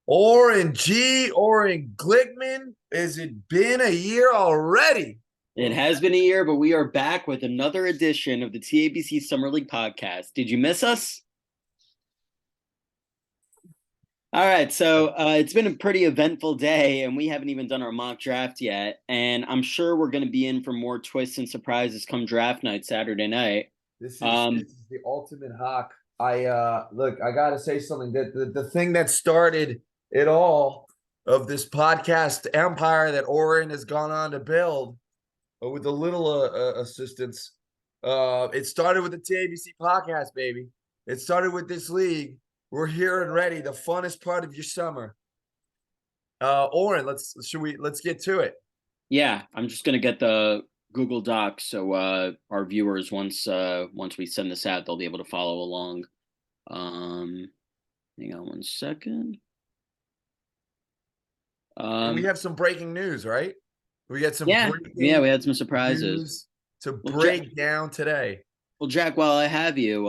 Oren Oren Glickman. Has it been a year already? It has been a year, but we are back with another edition of the TABC Summer League podcast. Did you miss us? All right, so it's been a pretty eventful day, and we haven't even done our mock draft yet. And I'm sure we're going to be in for more twists and surprises come draft night Saturday night. This is Um, this is the ultimate hawk. I gotta say something that the thing that started it all of this podcast empire that Oren has gone on to build with a little assistance. It started with the TABC podcast, baby. It started with this league. We're here and ready. The funnest part of your summer. Oren, let's get to it. yeah, I'm just going to get the Google Docs so our viewers, once we send this out, they'll be able to follow along. Um, Hang on one second. And we Um, have some breaking news, right? We got some yeah, breaking we had some surprises. news to Well, Jack, break down today. while I have you,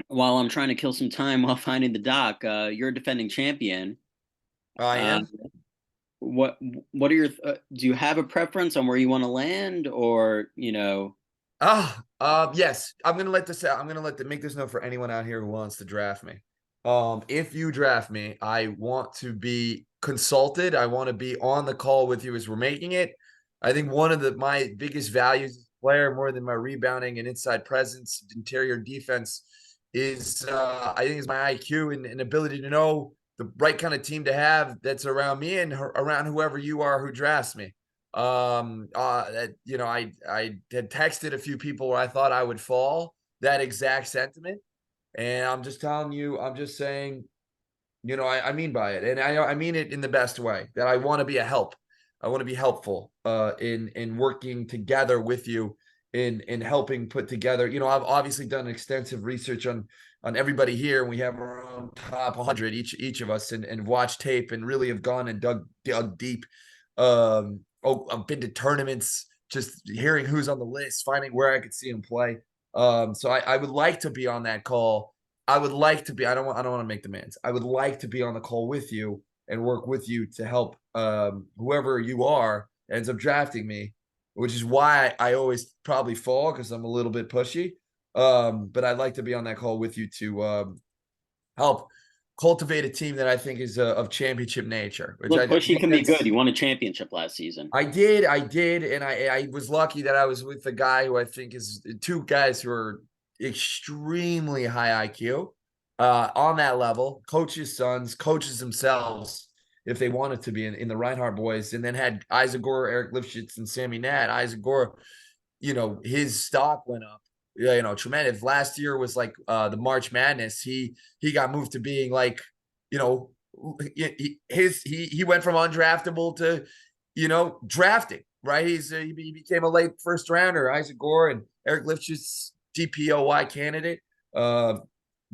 while I'm trying to kill some time while finding the doc, you're a defending champion. I Uh, am. what what are your do you have a preference on where you want to land, or Yes. I'm gonna let this out. I'm gonna make this note for anyone out here who wants to draft me. If you draft me, I want to be consulted. I want to be on the call with you as we're making it. I think one of my biggest values as a player, more than my rebounding and inside presence, interior defense, is I think is my IQ and ability to know the right kind of team to have that's around me and around whoever you are who drafts me. I had texted a few people where I thought I would fall, that exact sentiment. And I'm just telling you, I'm just saying, I mean by it. And I mean it in the best way, that I want to be a help. I want to be helpful in working together with you in helping put together. I've obviously done extensive research on everybody here, and we have our own top 100 each of us, and watched tape and really have gone and dug deep. I've been to tournaments, just hearing who's on the list, finding where I could see him play. So I would like to be on that call. I would like to be. I don't want to make demands. I would like to be on the call with you and work with you to help whoever you are ends up drafting me, which is why I always probably fall, because I'm a little bit pushy. But I'd like to be on that call with you to help cultivate a team that I think is of championship nature. Which look, I pushy think can be good. that's You won a championship last season. I did, and I was lucky that I was with a guy who I think is two guys who are extremely high IQ on that level, coaches' sons, coaches themselves, if they wanted to be in the Reinhardt boys, and then had Isaac Gore, Eric Lifshitz, and Sammy Nat. Isaac Gore, his stock went up. Tremendous. Last year was like the March Madness. He got moved to being like, you know, he went from undraftable to drafting, right? He became a late first rounder. Isaac Gore and Eric Lifshitz, DPOY candidate.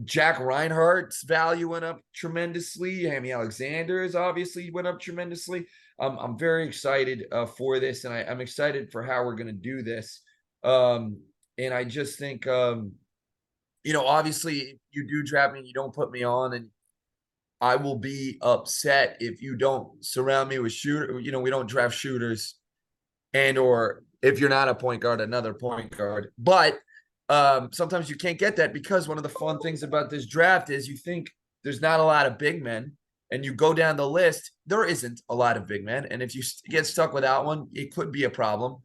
Jack Reinhardt's value went up tremendously. Hammy Alexander's obviously went up tremendously. I'm very excited for this, and I'm excited for how we're going to do this. And I just think, obviously, if you do draft me and you don't put me on, and I will be upset if you don't surround me with shooter. We don't draft shooters, and or if you're not a point guard, another point guard. But sometimes you can't get that, because one of the fun things about this draft is you think there's not a lot of big men, and you go down the list, there isn't a lot of big men. And if you get stuck without one, it could be a problem.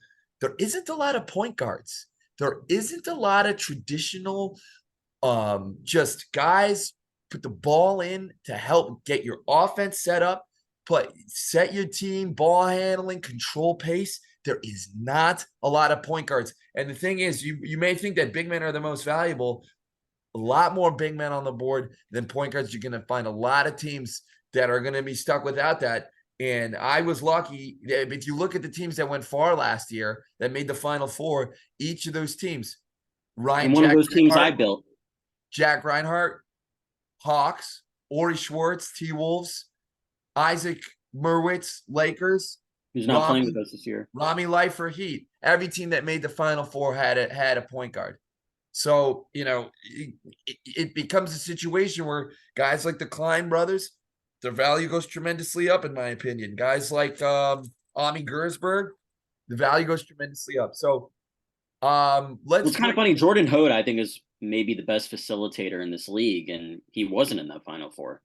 There isn't a lot of point guards. There isn't a lot of traditional just guys put the ball in to help get your offense set up, set your team, ball handling, control pace. There is not a lot of point guards. And the thing is, you may think that big men are the most valuable. A lot more big men on the board than point guards. You're going to find a lot of teams that are going to be stuck without that. And I was lucky. If you look at the teams that went far last year that made the Final Four, each of those teams, And Ryan one of Jack those teams I Reinhardt, built, Jack Reinhardt, Hawks, Ori Schwartz, T-Wolves, Isaac Merwitz, Lakers, who's not playing with Rami, us this year. Rami Leifer, Heat. Every team that made the Final Four had a point guard. So, it becomes a situation where guys like the Klein brothers, their value goes tremendously up, in my opinion. Guys like Ami Gersberg, the value goes tremendously up. So Well, let's it's kind of bring funny. Jordan Hode, I think, is maybe the best facilitator in this league, and he wasn't in that Final Four.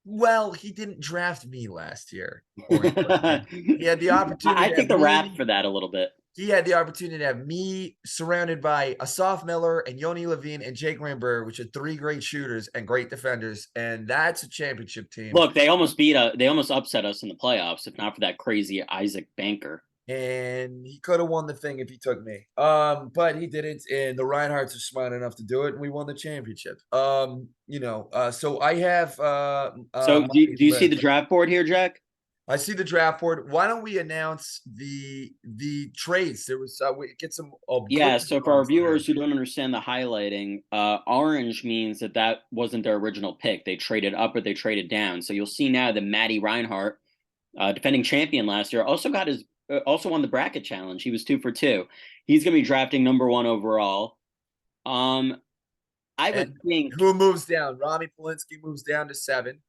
well, he didn't draft me last year, Oren. He had the opportunity I to take have the rap me. for that a little bit. He had the opportunity to have me surrounded by Asaf Miller and Yoni Levine and Jake Ramberg, which are three great shooters and great defenders, and that's a championship team. Look, they almost upset us in the playoffs, if not for that crazy Isaac Banker. And he could have won the thing if he took me. But he didn't, and the Reinhardts are smart enough to do it, and we won the championship. So I have So, my do you see the list. draft board here, Jack? I see the draft board. Why don't we announce the trades? There was we get some quick Yeah. So, for our ones there. viewers who don't understand the highlighting, orange means that wasn't their original pick. They traded up or they traded down. So you'll see now that Matty Reinhardt, defending champion last year, also won the bracket challenge. He was 2 for 2. He's going to be drafting #1 overall. I would And think, who moves down? Rami Polinsky moves down to 7.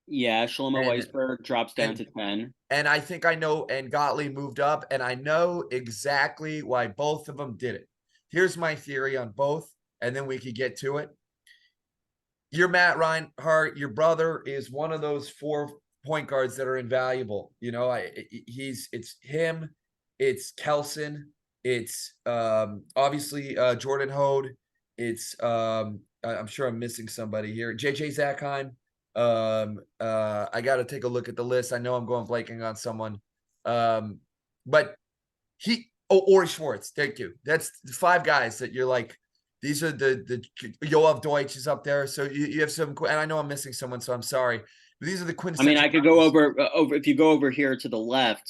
yeah, Shlomo And Weisberg drops down and to 10. and I think I know, and Gottlieb moved up, and I know exactly why both of them did it. Here's my theory on both, and then we could get to it. Your Matt Reinhardt, your brother is one of those 4 point guards that are invaluable. It's him, it's Kelson, it's obviously Jordan Hode, it's I'm sure I'm missing somebody here. JJ Zackheim. I got to take a look at the list. I know I'm going blanking on someone. But Ori Schwartz. Thank you. That's 5 guys that you're like, these are the Yoav Deutsch is up there. So you have some, and I know I'm missing someone, so I'm sorry. But these are the I mean, quintessential I could go guys. over if you go over here to the left.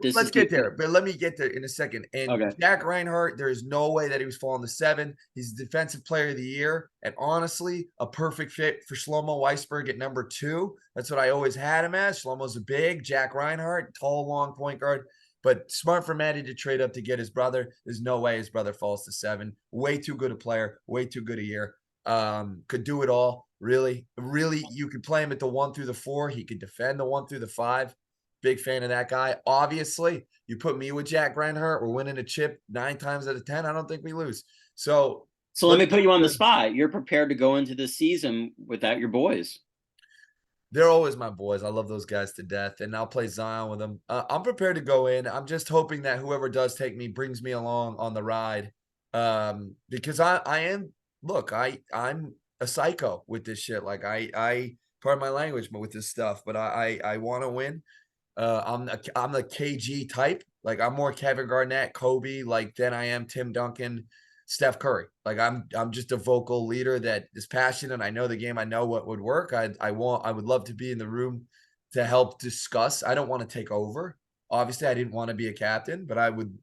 This Let's is the get there, but let me get there in a second. And okay. Jack Reinhardt, there is no way that he was falling to 7. He's defensive player of the year, and honestly, a perfect fit for Shlomo Weisberg at #2. That's what I always had him as. Shlomo's a big Jack Reinhardt, tall, long point guard, but smart for Matty to trade up to get his brother. There's no way his brother falls to 7. Way too good a player, way too good a year. Could do it all. Really, really, you could play him at the 1 through the 4. He could defend the 1 through the 5. Big fan of that guy. Obviously, you put me with Jack Reinhardt, we're winning a chip 9 times out of 10. I don't think we lose. So So let let's me go put you on the to, spot. You're prepared to go into this season without your boys. they're always my boys. I love those guys to death, and I'll play Zion with them. I'm prepared to go in. I'm just hoping that whoever does take me brings me along on the ride, because I am. Look, I'm a psycho with this shit. Like I pardon my language, but with this stuff. But I want to win. I'm the KG type. Like I'm more Kevin Garnett, Kobe, like than I am Tim Duncan, Steph Curry. Like I'm just a vocal leader that is passionate. I know the game. I know what would work. I would love to be in the room to help discuss. I don't want to take over. Obviously, I didn't want to be a captain, but I would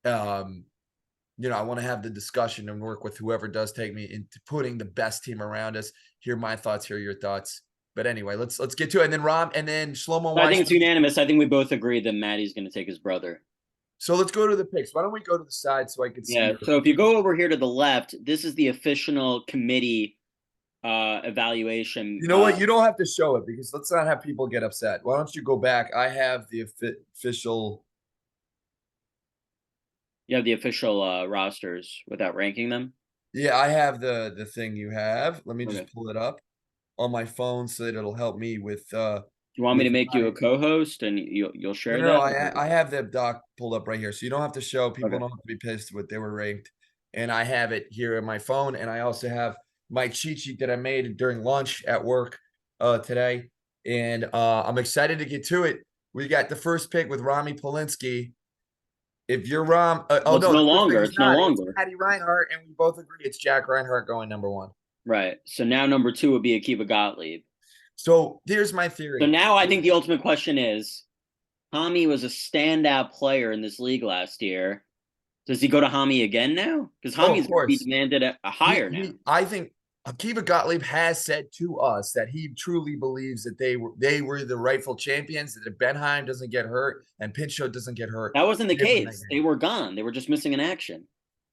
I want to have the discussion and work with whoever does take me into putting the best team around us. Hear my thoughts, hear your thoughts. But anyway, let's get to it. And then Shlomo I think it's Weiss. unanimous. I think we both agree that Maddie's going to take his brother. So let's go to the picks. Why don't we go to the side so I can see Yeah. So if you go over here to the left, this is the official committee evaluation. You know what? You don't have to show it because let's not have people get upset. Why don't you go back? I have the official. You have the official rosters without ranking them. Yeah, I have the thing you have. Let me Okay. just pull it up on my phone so that it'll help me with You want me with to make you my a co-host and you'll no, share no, no. that? I have the doc pulled up right here, so you don't have to show. People Okay. don't have to be pissed what they were ranked, and I have it here in my phone, and I also have my cheat sheet that I made during lunch at work today, and I'm excited to get to it. We got the first pick with Rami Polinsky. If you're oh Well, it's no, no the first pick longer. is It's no not. It's longer. Patty Reinhardt, and we both agree it's Jack Reinhardt going #1. Right. So now #2 would be Akiva Gottlieb. So here's my So theory. now I think the ultimate question is, Hami was a standout player in this league last year. Does he go to Hami again now? Because Oh, Hami's of going to be course. demanded a higher now. I think Akiva Gottlieb has said to us that he truly believes that they were the rightful champions, that if Benheim doesn't get hurt and Pinchot doesn't get hurt, That wasn't the they win that case. They game. were gone. They were just missing an action.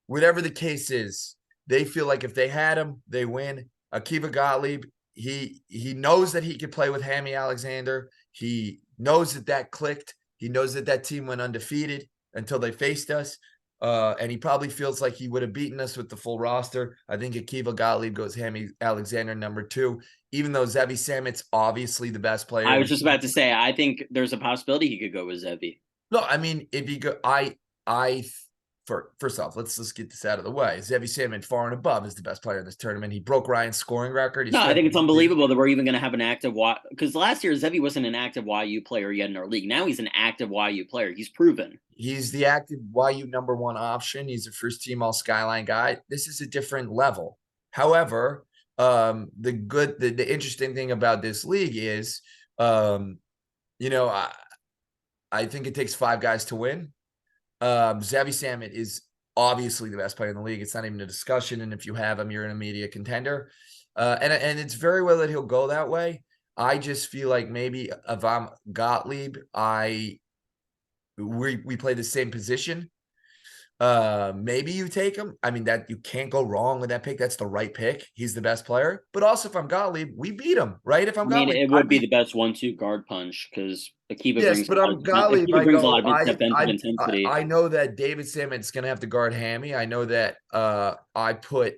Whatever the case is, they feel like if they had him, they win. Akiva Gottlieb, he knows that he could play with Hammy Alexander. He knows that clicked. He knows that team went undefeated until they faced us. And he probably feels like he would have beaten us with the full roster. I think Akiva Gottlieb goes Hammy Alexander number 2, even though Zevi Samet's obviously the best player I in was the just team. about to say, I think there's a possibility he could go with Zevi. No, I mean, if you go, first off, let's just get this out of the way. Zevi Salmon, far and above, is the best player in this tournament. He broke Ryan's scoring record. He's No, I think it's 32. unbelievable that we're even going to have an active because last year Zevi wasn't an active YU player yet in our league. Now he's an active YU player. He's proven. He's the active YU number 1 option. He's a first team all Skyline guy. This is a different level. However, the interesting thing about this league is, you know, I think it takes 5 guys to win. Zevi Salmon is obviously the best player in the league. It's not even a discussion. And if you have him, you're an immediate contender. And it's very well that he'll go that way. I just feel like maybe if I'm Gottlieb, we play the same position. Maybe you take him. I mean, that you can't go wrong with that pick. That's the right pick. He's the best player. But also, if I'm Gottlieb, we beat him, right? If I'm I mean, Gottlieb, it would be the best 1-2 guard punch because Akiva yes, brings but I'm Gottlieb. I a lot go. of defensive intensity. I know that David Simmons going to have to guard Hammy. I know that I put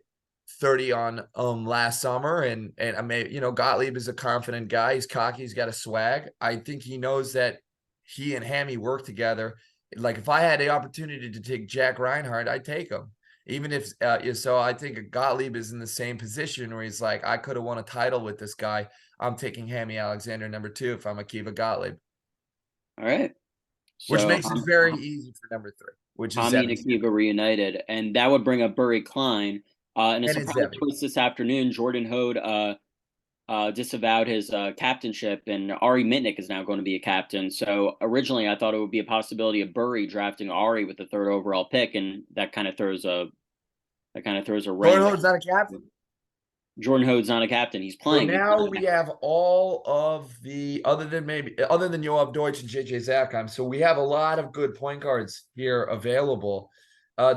30 on last summer, and I may, Gottlieb is a confident guy. He's cocky. He's got a swag. I think he knows that he and Hammy work together. Like if I had the opportunity to take Jack Reinhardt, I'd take him. Even if so, I think Gottlieb is in the same position where he's like, I could have won a title with this guy. I'm taking Hammy Alexander number 2 if I'm Akiva Gottlieb. All right. Which So makes it very easy for number 3, which is Hammy Zevi. and Akiva reunited, and that would bring up Burry Klein. In a And it's surprise Zevi. twist this afternoon, Jordan Hode disavowed his captainship, and Ari Mitnick is now going to be a captain. So originally, I thought it would be a possibility of Burry drafting Ari with the 3rd overall pick, and that kind of throws a wrench. Jordan Hode's not a captain. Jordan Hode's not a captain. He's So playing. now we have all of the other than Yoav Deutsch and JJ Zakheim. So we have a lot of good point guards here available.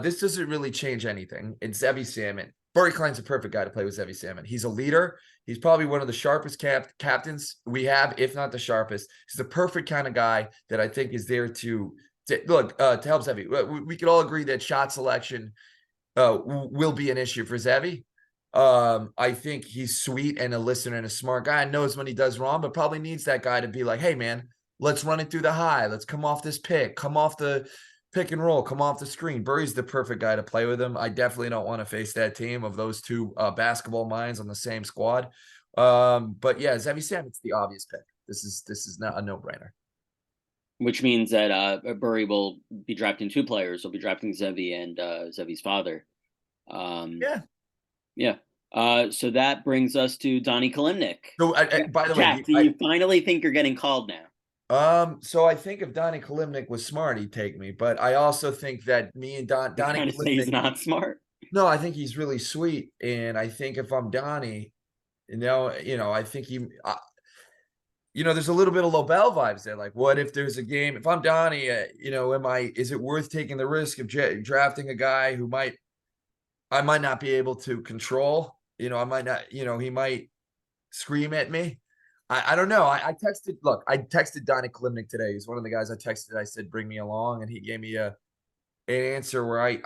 This doesn't really change anything. It's Zevi Salmon. Burry Klein's a perfect guy to play with Zevi Salmon. He's a leader. He's probably one of the sharpest captains we have, if not the sharpest. He's the perfect kind of guy that I think is there to help Zevi. We could all agree that shot selection will be an issue for Zevi. I think he's sweet and a listener and a smart guy and knows when he does wrong, but probably needs that guy to be like, hey, man, let's run it through the high. Let's come off this pick, come off the pick and roll, come off the screen. Burry's the perfect guy to play with him. I definitely don't want to face that team of those 2 basketball minds on the same squad. But yeah, Zevi Sam, it's the obvious pick. This is not a no-brainer. Which means that Burry will be drafting 2 players. He'll be drafting Zevi and Zevi's father. Yeah. So that brings us to Donnie Kalimnik. So, by the Jack, way, do you finally think you're getting called now? So I think if Donnie Kalimnik was smart, he'd take me. But I also think that me and Donnie Kalimnik, he's not smart. No, I think he's really sweet, and I think if I'm Donnie, I think there's a little bit of Lobel vibes there. Like, what if there's a game? If I'm Donnie, is it worth taking the risk of drafting a guy who I might not be able to control? I might not. He might scream at me. I don't know. I texted Donnie Kalimnik today. He's one of the guys I texted. I said, bring me along. And he gave me an answer where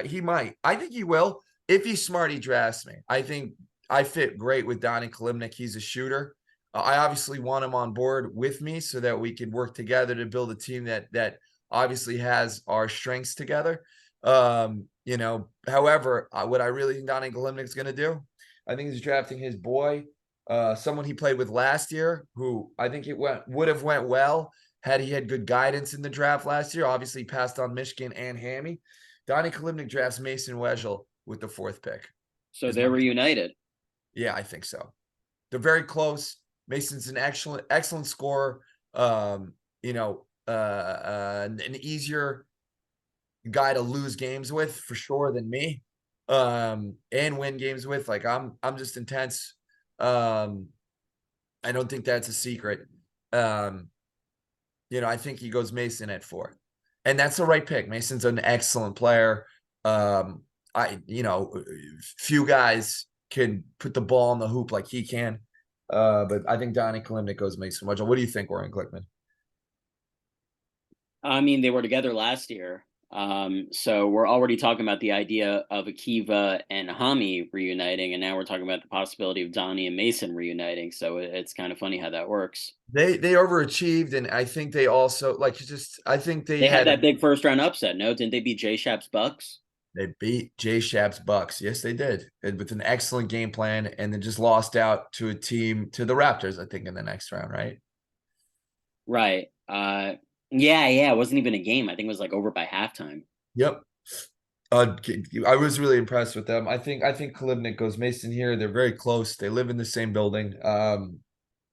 he might. I think he will. If he's smart, he drafts me. I think I fit great with Donnie Kalimnik. He's a shooter. I obviously want him on board with me so that we can work together to build a team that obviously has our strengths together. However, what I really think Donnie Kalimnik's going to do, I think he's drafting his boy, someone he played with last year, who I think would have went well had he had good guidance in the draft last year. Obviously, passed on Michigan and Hammy. Donnie Kalimnik drafts Mason Wegel with the 4th pick. So they're reunited. Yeah, I think so. They're very close. Mason's an excellent scorer. An easier guy to lose games with for sure than me, and win games with. Like I'm just intense. I don't think that's a secret. I think he goes Mason at 4, and that's the right pick. Mason's an excellent player. few guys can put the ball in the hoop like he can. But I think Donnie Kalimnik goes Mason Marshall. What do you think, Oren Glickman? I mean, they were together last year. So we're already talking about the idea of Akiva and Hami reuniting, and now we're talking about the possibility of Donnie and Mason reuniting. So it's kind of funny how that works. They overachieved, and I think they also I think they They had had that big first round upset, no? Didn't they beat J Shap's Bucks? they beat Jay Shab's Bucks. Yes, they did. And with an excellent game plan, and then just lost out to the Raptors, I think, in the next round, right? Right. Yeah. It wasn't even a game. I think it was like over by halftime. Yep. I was really impressed with them. I think Kalibnik goes Mason here. They're very close. They live in the same building.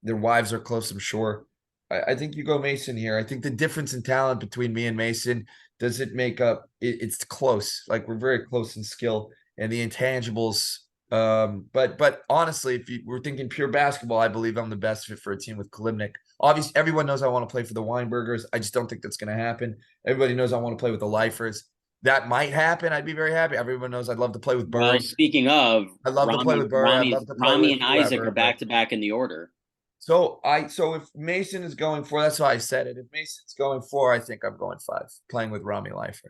Their wives are close, I'm sure. I think you go Mason here. I think the difference in talent between me and Mason doesn't make up. It's close. Like we're very close in skill and the intangibles. But honestly, if we're thinking pure basketball, I believe I'm the best fit for a team with Kalibnik. Obviously, everyone knows I want to play for the Weinbergers. I just don't think that's going to happen. Everybody knows I want to play with the Lifers. That might happen. I'd be very happy. Everyone knows I'd love to play with Well, Burry. speaking of I'd love to play with Burry. I'd love to play Rami with and Isaac whoever. are But back to back in the order. so if Mason is going for, that's why I said it. If Mason's going for, I think I'm going 5, playing with Rami Leifer.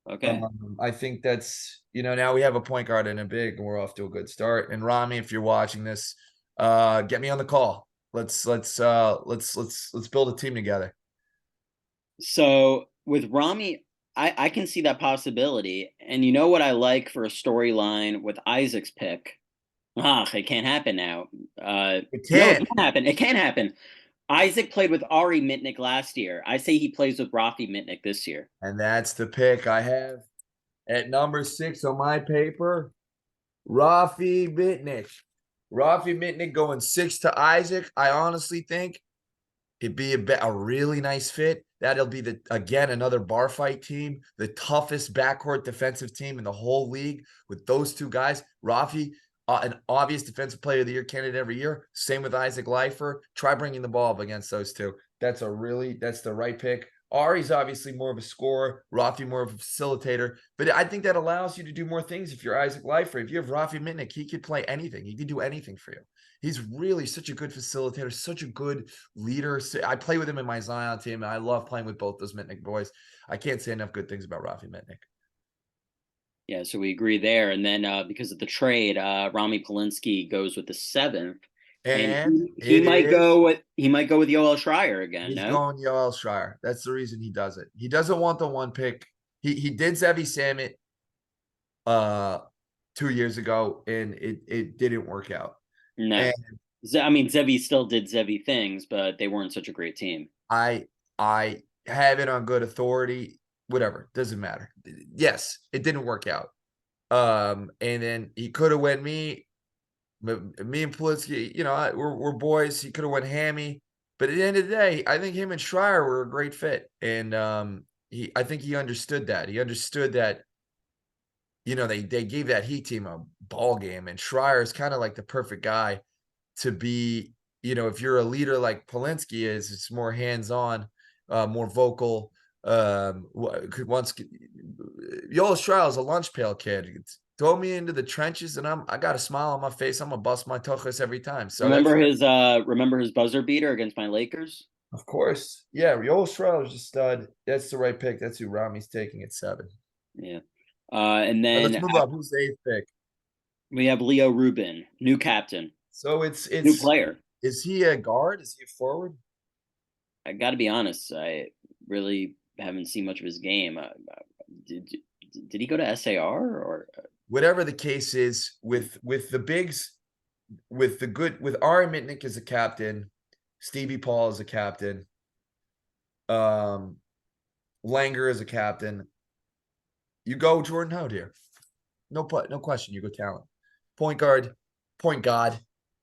Okay. I think that's now we have a point guard and a big, and we're off to a good start. And Rami, if you're watching this, get me on the call. Let's build a team together. So with Rami, I can see that possibility. And you know what I like for a storyline with Isaac's pick? It can't happen now. It No, it can. can happen. It can happen. Isaac played with Ari Mitnick last year. I say he plays with Rafi Mitnick this year. And that's the pick I have at number 6 on my paper. Rafi Mitnick. Rafi Mitnick going 6 to Isaac. I honestly think it'd be a really nice fit. That'll be another bar fight team, the toughest backcourt defensive team in the whole league with those two guys. Rafi, an obvious defensive player of the year candidate every year. Same with Isaac Leifer. Try bringing the ball up against those two. That's the right pick. Ari's obviously more of a scorer, Rafi more of a facilitator, but I think that allows you to do more things if you're Isaac Leifer. If you have Rafi Mitnick, he could play anything. He could do anything for you. He's really such a good facilitator, such a good leader. I play with him in my Zion team, and I love playing with both those Mitnick boys. I can't say enough good things about Rafi Mitnick. Yeah, so we agree there. And then because of the trade, Rami Polinsky goes with the 7th, and And he it might is go with Yoel Schreier again. he's No, going Yoel Schreier. That's the reason he does it. He doesn't want the 1 pick. He did Zevi Samit 2 years ago, and it didn't work out. no. And I mean, Zevi still did Zevi things, but they weren't such a great team. I have it on good authority. Whatever, doesn't matter. Yes, it didn't work out. And then he could have went me and Polinsky. We're boys. He could have went Hammy, but at the end of the day, I think him and Schreier were a great fit. And I think he understood that. He understood that. They gave that Heat team a ball game, and Schreier is kind of like the perfect guy to be. If you're a leader like Polinsky is, it's more hands-on, more vocal. Once Yoel Schreier is a lunch pail kid. Throw me into the trenches, and I got a smile on my face. I'm gonna bust my tuchus every time. So Remember his buzzer beater against my Lakers? of course, yeah. Yoel Schreier is a stud. That's the right pick. That's who Rami's taking at 7. Yeah. And All right, let's then move up. Who's the 8th pick? we have Leo Rubin, new captain, So it's new player. is he a guard? Is he a forward? I got to be honest, I really haven't seen much of his game. Did did he go to SAR or? Whatever the case is, with the bigs, with Ari Mitnick as a captain, Stevie Paul as a captain, Langer as a captain, you go Jordan Howard here. No question. You go talent. Point guard, point god,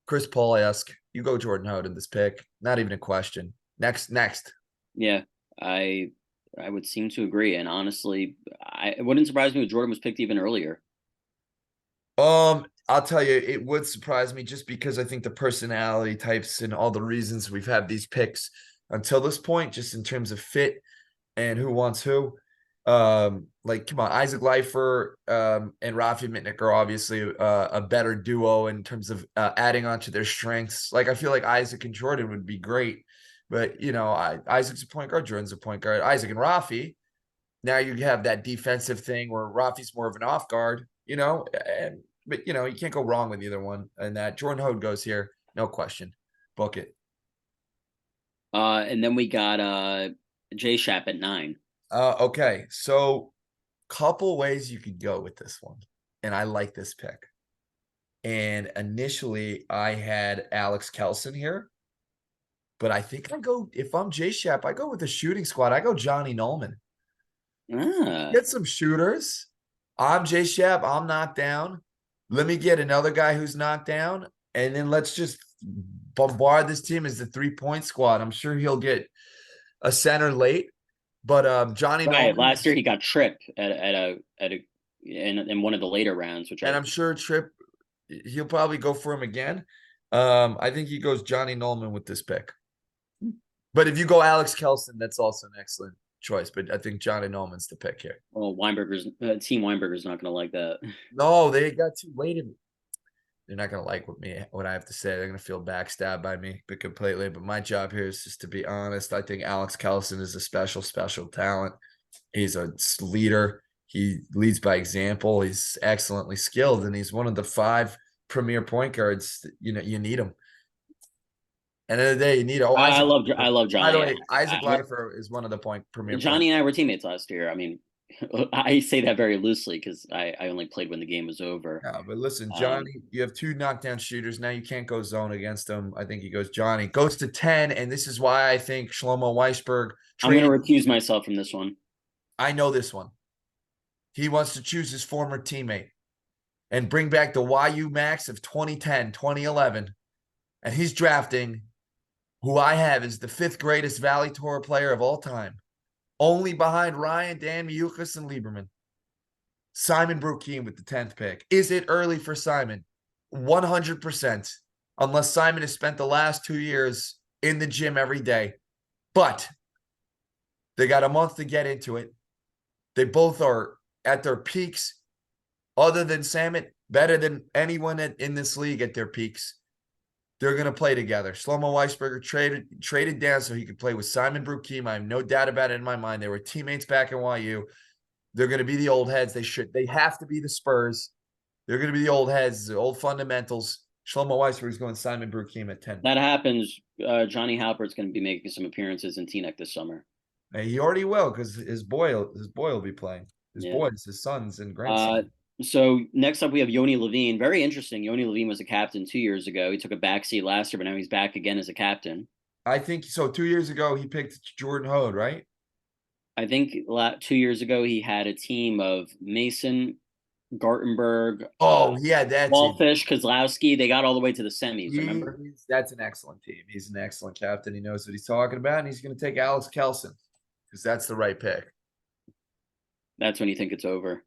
Chris Paul-esque. You go Jordan Howard in this pick. Not even a question. Next. Yeah, I would seem to agree, and honestly, it wouldn't surprise me if Jordan was picked even earlier. I'll tell you, it would surprise me just because I think the personality types and all the reasons we've had these picks until this point, just in terms of fit and who wants who. like, come on, Isaac Leifer and Rafi Mitnick are obviously a better duo in terms of adding on to their strengths. Like, I feel like Isaac and Jordan would be great, but Isaac's a point guard, Jordan's a point guard. Isaac and Rafi, now you have that defensive thing where Rafi's more of an off guard, but you can't go wrong with either one. And that Jordan Hode goes here, no question. Book it. And then we got J Shap at 9. Okay, so couple ways you could go with this one, and I like this pick. And initially, I had Alex Kelson here, but I think if I'm J Shap, I go with the shooting squad. I go Johnny Nolman. Get some shooters. I'm J Shap. I'm knocked down. Let me get another guy who's knocked down, and then let's just bombard this team as the 3-point squad. I'm sure he'll get a center late, but Johnny Nolman. Last year he got tripped in one of the later rounds, I'm sure Tripp, he'll probably go for him again. I think he goes Johnny Nolman with this pick. But if you go Alex Kelson, that's also an excellent choice. But I think Johnny Nolman's the pick here. Well, Team Weinberger's not going to like that. No, they got too late. They're not going to like what I have to say. They're going to feel backstabbed by me completely. But my job here is just to be honest. I think Alex Kelson is a special, special talent. He's a leader. He leads by example. He's excellently skilled, and he's one of the 5 premier point guards. You need him. End of the day, you need. I love Johnny. By the way, Isaac Leifer is one of the premier. Johnny and I were teammates last year. I mean, I say that very loosely because I only played when the game was over. Yeah, but listen, Johnny, you have 2 knockdown shooters. Now you can't go zone against him. I think he goes Johnny. Goes to 10, and this is why I think Shlomo Weisberg. I'm going to recuse myself from this one. I know this one. He wants to choose his former teammate and bring back the YU Max of 2010, 2011. And he's drafting who I have is the 5th greatest Valley Tour player of all time, only behind Ryan, Dan Miukas, and Lieberman. Simon Brookiem with the 10th pick. Is it early for Simon? 100%, unless Simon has spent the last 2 years in the gym every day. But they got a month to get into it. They both are at their peaks, other than Samet, better than anyone in this league at their peaks. They're going to play together. Shlomo Weisberger traded down so he could play with Simon Brookiem. I have no doubt about it in my mind. They were teammates back in YU. They're going to be the old heads. They have to be the Spurs. They're going to be the old heads, the old fundamentals. Shlomo Weisberger is going Simon Brookiem at 10. That happens. Johnny Halpert's going to be making some appearances in Teaneck this summer. He already will, because his boy will be playing. His sons and grandsons. So next up we have Yoni Levine. Very interesting. Yoni Levine was a captain 2 years ago. He took a backseat last year, but now he's back again as a captain. I think so. 2 years ago he picked Jordan Hode, right? I think 2 years ago he had a team of Mason, Gartenberg. That Wallfish, Kozlowski. They got all the way to the semis. Remember? That's an excellent team. He's an excellent captain. He knows what he's talking about, and he's going to take Alex Kelson because that's the right pick. That's when you think it's over.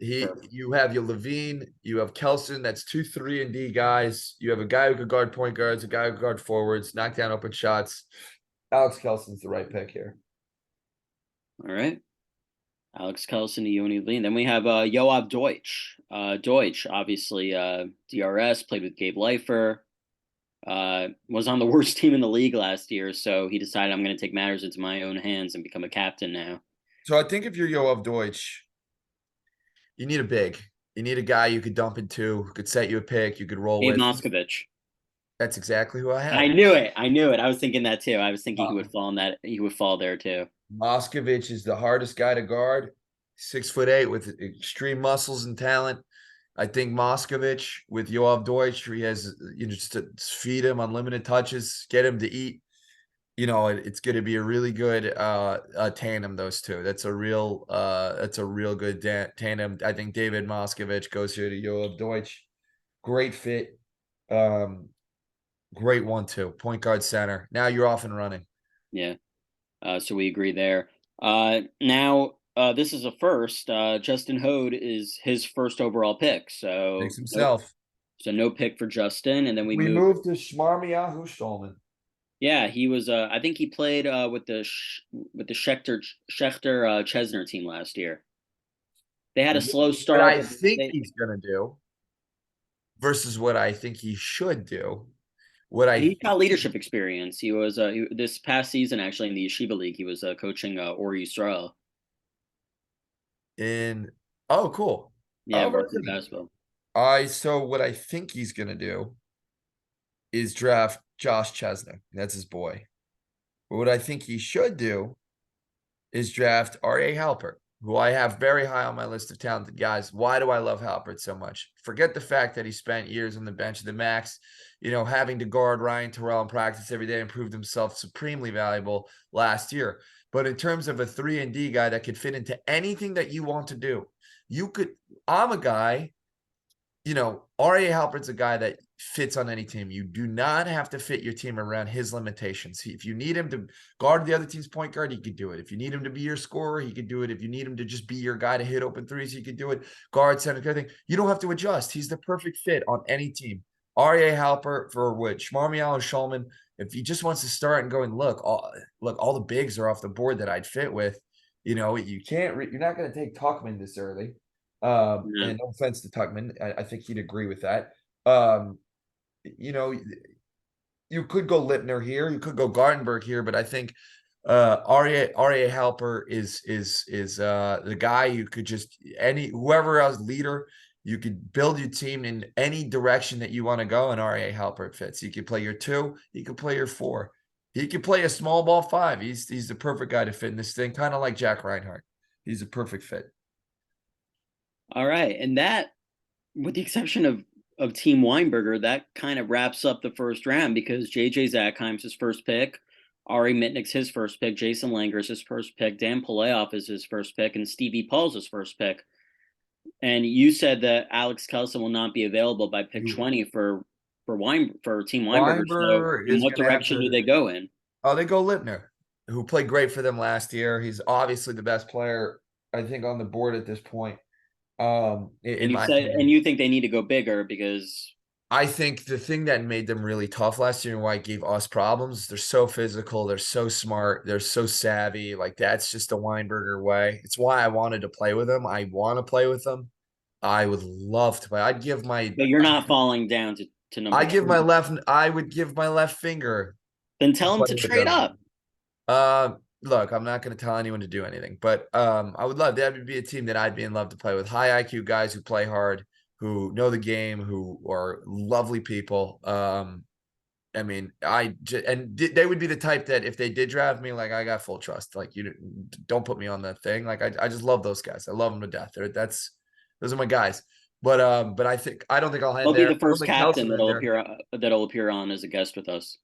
You have your Levine, you have Kelson. That's 2, 3, and D guys. You have a guy who could guard point guards, a guy who could guard forwards, knock down open shots. Alex Kelson's the right pick here. All right. Alex Kelson to Yoni Levine. Then we have Yoav Deutsch. Deutsch, obviously, DRS, played with Gabe Leifer. Was on the worst team in the league last year, so he decided I'm going to take matters into my own hands and become a captain now. So I think if you're Yoav Deutsch, you need a big. You need a guy you could dump into, who could set you a pick, you could roll Gabe with. Moskovich. That's exactly who I had. I knew it. I was thinking that too. I was thinking he would fall in that. He would fall there too. Moskovich is the hardest guy to guard. 6'8" with extreme muscles and talent. I think Moskovich with Yoav Deutsch, he has just to feed him unlimited touches, get him to eat. It's going to be a really good tandem. Those two. That's a real good tandem. I think David Moskovich goes here to Yoav Deutsch. Great fit. Great 1-2 point guard center. Now you're off and running. Yeah. So we agree there. Now this is a first. Justin Hode is his first overall pick. So Makes himself. No pick for Justin, and then we moved to Shmarmiyahu Stolman. Yeah, he was. I think he played with the Schechter Chesner team last year. They had a slow What start, I but think they he's gonna do versus what I think he should do. What I he's got think leadership experience. He was this past season actually in the Yeshiva League. He was coaching Ori Yisrael. in oh cool. Yeah, Oh, very varsity good. basketball. So what I think he's gonna do is draft Josh Chestnut. That's his boy. But what I think he should do is draft R.A. Halpert, who I have very high on my list of talented guys. Why do I love Halpert so much? Forget the fact that he spent years on the bench of the Max, having to guard Ryan Turell in practice every day and proved himself supremely valuable last year. But in terms of a 3-and-D guy that could fit into anything that you want to do, I'm a guy, R.A. Halpert's a guy that fits on any team. You do not have to fit your team around his limitations. If you need him to guard the other team's point guard, he could do it. If you need him to be your scorer, he could do it. If you need him to just be your guy to hit open threes, he could do it. Guard, center, everything. You don't have to adjust. He's the perfect fit on any team. R.A. Halpert for which Marmial and Shulman, if he just wants to start and go and look, all the bigs are off the board that I'd fit with. You can't. You're not going to take Tuckman this early. Yeah. And no offense to Tuckman, I think he'd agree with that. Um, you know, you could go Lipner here, you could go Gartenberg here, but I think Aria Halper is the guy you could just whoever else leader, you could build your team in any direction that you want to go, and Aria Halper fits. You could play your 2, he could play your 4. He could play a small ball 5. He's the perfect guy to fit in this thing, kind of like Jack Reinhardt. He's a perfect fit. All right, and that, with the exception of Team Weinberger, that kind of wraps up the first round because JJ Zackheim's his first pick, Ari Mitnick's his first pick, Jason Langer's his first pick, Dan Polayoff is his first pick, and Stevie Paul's his first pick. And you said that Alex Kelson will not be available by pick 20 for Team Weinberger. So, Weinberger in is what going to have direction do to. they go in? Oh, they go Lipner, who played great for them last year. He's obviously the best player, I think, on the board at this point. In And my opinion, you think they need to go bigger because I think the thing that made them really tough last year and why it gave us problems, they're so physical, they're so smart, they're so savvy. Like that's just the Weinberger way. It's why I wanted to play with them. I want to play with them. I would love to play. but you're not falling down to number two. I would give my left finger Then to tell them play to with trade them. up. Look, I'm not going to tell anyone to do anything, but I would love that would be a team that I'd be in love to play with. High IQ guys who play hard, who know the game, who are lovely people. I mean, they would be the type that if they did draft me, like I got full trust. Like you don't put me on that thing. Like I just love those guys. I love them to death. Those are my guys. But I don't think I'll He'll end be there. the I don't first think Kelson captain will end there. that'll appear on as a guest with us.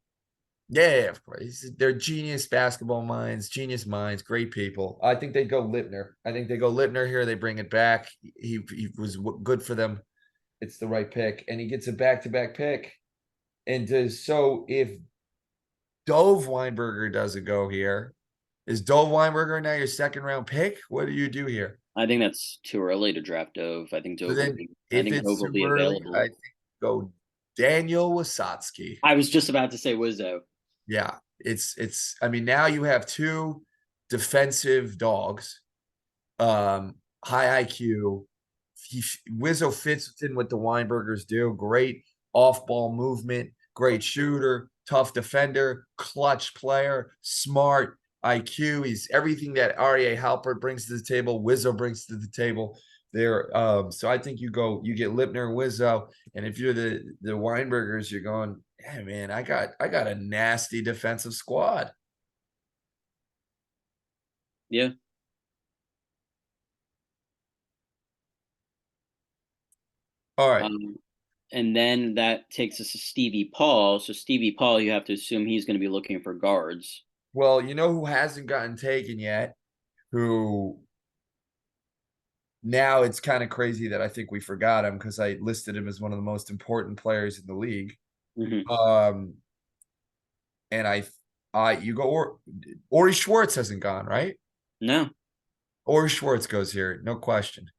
Yeah, of course. They're genius basketball minds, genius minds, great people. I think they go Lipner. I think they go Lipner here. They bring it back. He was good for them. It's the right pick, and he gets a back-to-back pick. And so if Dove Weinberger doesn't go here, is Dove Weinberger now your second round pick? What do you do here? I think that's too early to draft Dove. So then, I if think it's Dove will too be early, I available. think go Daniel Wasatsky. I was just about to say Wizzo. Yeah, it's. I mean, now you have 2 defensive dogs, high IQ. Wizzo fits within what the Weinbergers do. Great off-ball movement, great shooter, tough defender, clutch player, smart IQ. He's everything that R.A. Halpert brings to the table. Wizzo brings to the table. There, so I think you get Lipner and Wizzo, and if you're the Weinbergers, you're going, yeah, man, I got a nasty defensive squad. Yeah. All right. And then that takes us to Stevie Paul. So Stevie Paul, you have to assume he's going to be looking for guards. Well, you know who hasn't gotten taken yet? Who now it's kind of crazy that I think we forgot him because I listed him as one of the most important players in the league. Mm-hmm. And you go Ori Schwartz hasn't gone, right? No. Ori Schwartz goes here, no question.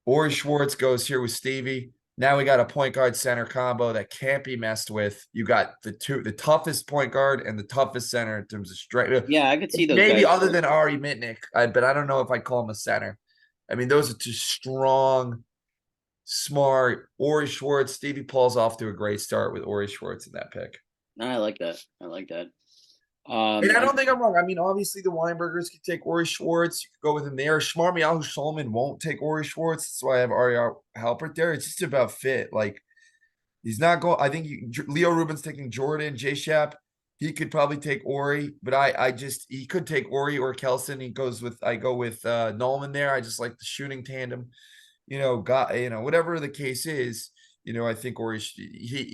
Ori Schwartz goes here with Stevie. Now we got a point guard center combo that can't be messed with. You got the toughest point guard and the toughest center in terms of strength. Yeah, I could see those Maybe guys. other than Ari Mitnick, but I don't know if I call him a center. I mean, those are two strong, smart. Ori Schwartz, Stevie Paul's off to a great start with Ori Schwartz in that pick. No, I like that. I like that. And I don't think I'm wrong. I mean, obviously the Weinbergers could take Ori Schwartz. You could go with him there. Shmarmiyahu Shulman won't take Ori Schwartz. That's why I have Ariel Halpert there. It's just about fit. Like he's not going. I think Leo Rubin's taking Jordan, J Shap. He could probably take Ori, but I just he could take Ori or Kelson. I go with Nolman there. I just like the shooting tandem. Whatever the case is, I think Ori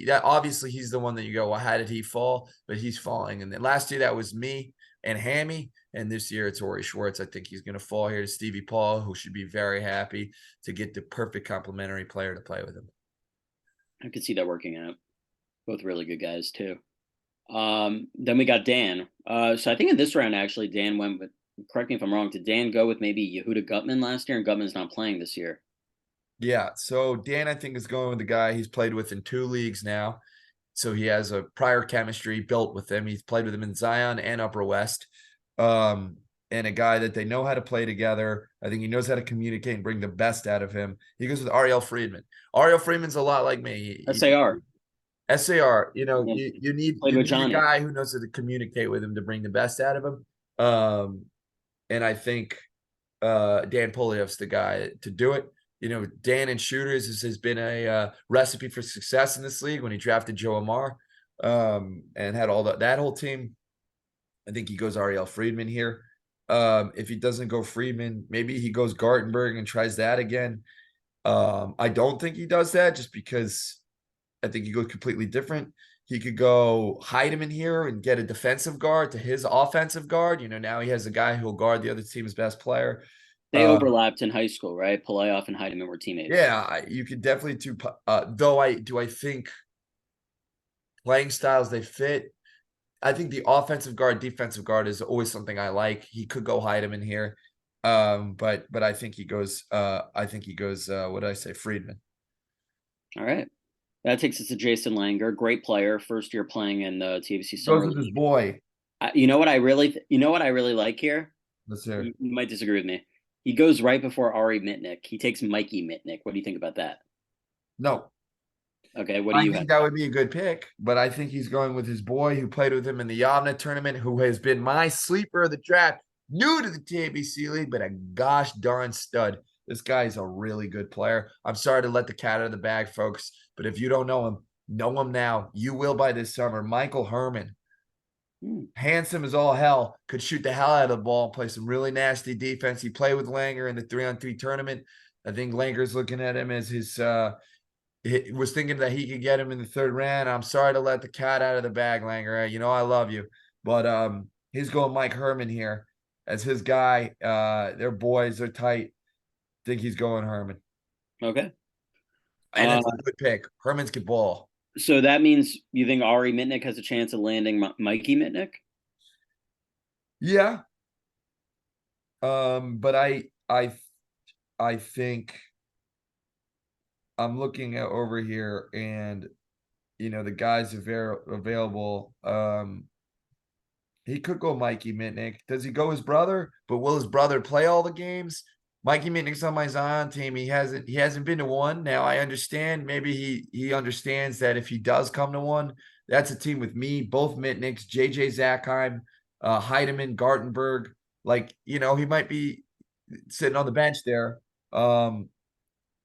that obviously he's the one that you go, well, how did he fall? But he's falling. And then last year that was me and Hammy, and this year it's Ori Schwartz. I think he's going to fall here to Stevie Paul, who should be very happy to get the perfect complementary player to play with him. I could see that working out. Both really good guys too. Then we got Dan. So I think in this round actually Dan went with. Correct me if I'm wrong. Did Dan go with maybe Yehuda Gutman last year, and Gutman's not playing this year? Yeah. So Dan, I think, is going with the guy he's played with in 2 leagues now. So he has a prior chemistry built with him. He's played with him in Zion and Upper West. And a guy that they know how to play together. I think he knows how to communicate and bring the best out of him. He goes with Ariel Friedman. Ariel Friedman's a lot like me. SAR. SAR, Yeah. you need Played with a Johnny. guy who knows how to communicate with him to bring the best out of him. And I think Dan Poliev's the guy to do it. Dan and shooters has been a recipe for success in this league when he drafted Joe Amar and had all that whole team. I think he goes Ariel Friedman here. If he doesn't go Friedman, maybe he goes Gartenberg and tries that again. I don't think he does that just because I think he goes completely different. He could go Heidemann here and get a defensive guard to his offensive guard. Now he has a guy who'll guard the other team's best player. They overlapped in high school, right? Polayoff and Heidemann were teammates. Yeah, you could definitely though I think playing styles they fit. I think the offensive guard, defensive guard is always something I like. He could go Heidemann here. But I think he goes what did I say? Friedman. All right. That takes us to Jason Langer, great player, first year playing in the TABC Summer Goes with his League. boy. You know what I really like here? Let's hear. You might disagree with me. He goes right before Ari Mitnick. He takes Mikey Mitnick. What do you think about that? No. Okay, what do you I think have? that would be a good pick, but I think he's going with his boy who played with him in the Yavna tournament, who has been my sleeper of the draft, new to the TABC League, but a gosh darn stud. This guy's a really good player. I'm sorry to let the cat out of the bag, folks, but if you don't know him now. You will by this summer. Michael Herman. Handsome as all hell, could shoot the hell out of the ball and play some really nasty defense. He played with Langer in the 3-on-3 tournament. I think Langer's looking at him as his was thinking that he could get him in the 3rd round. I'm sorry to let the cat out of the bag, Langer. I love you. But he's going Mike Herman here as his guy. They're boys, they're tight. Think he's going Herman. Okay. And it's a good pick. Herman's good ball. So that means you think Ari Mitnick has a chance of landing Mikey Mitnick? Yeah. But I think I'm looking at over here and the guys available. He could go Mikey Mitnick. Does he go his brother? But will his brother play all the games? Mikey Mitnick's on my Zion team. He hasn't been to one. Now I understand. Maybe he understands that if he does come to one, that's a team with me, both Mitnicks, JJ Zackheim, Heidemann, Gartenberg. He might be sitting on the bench there.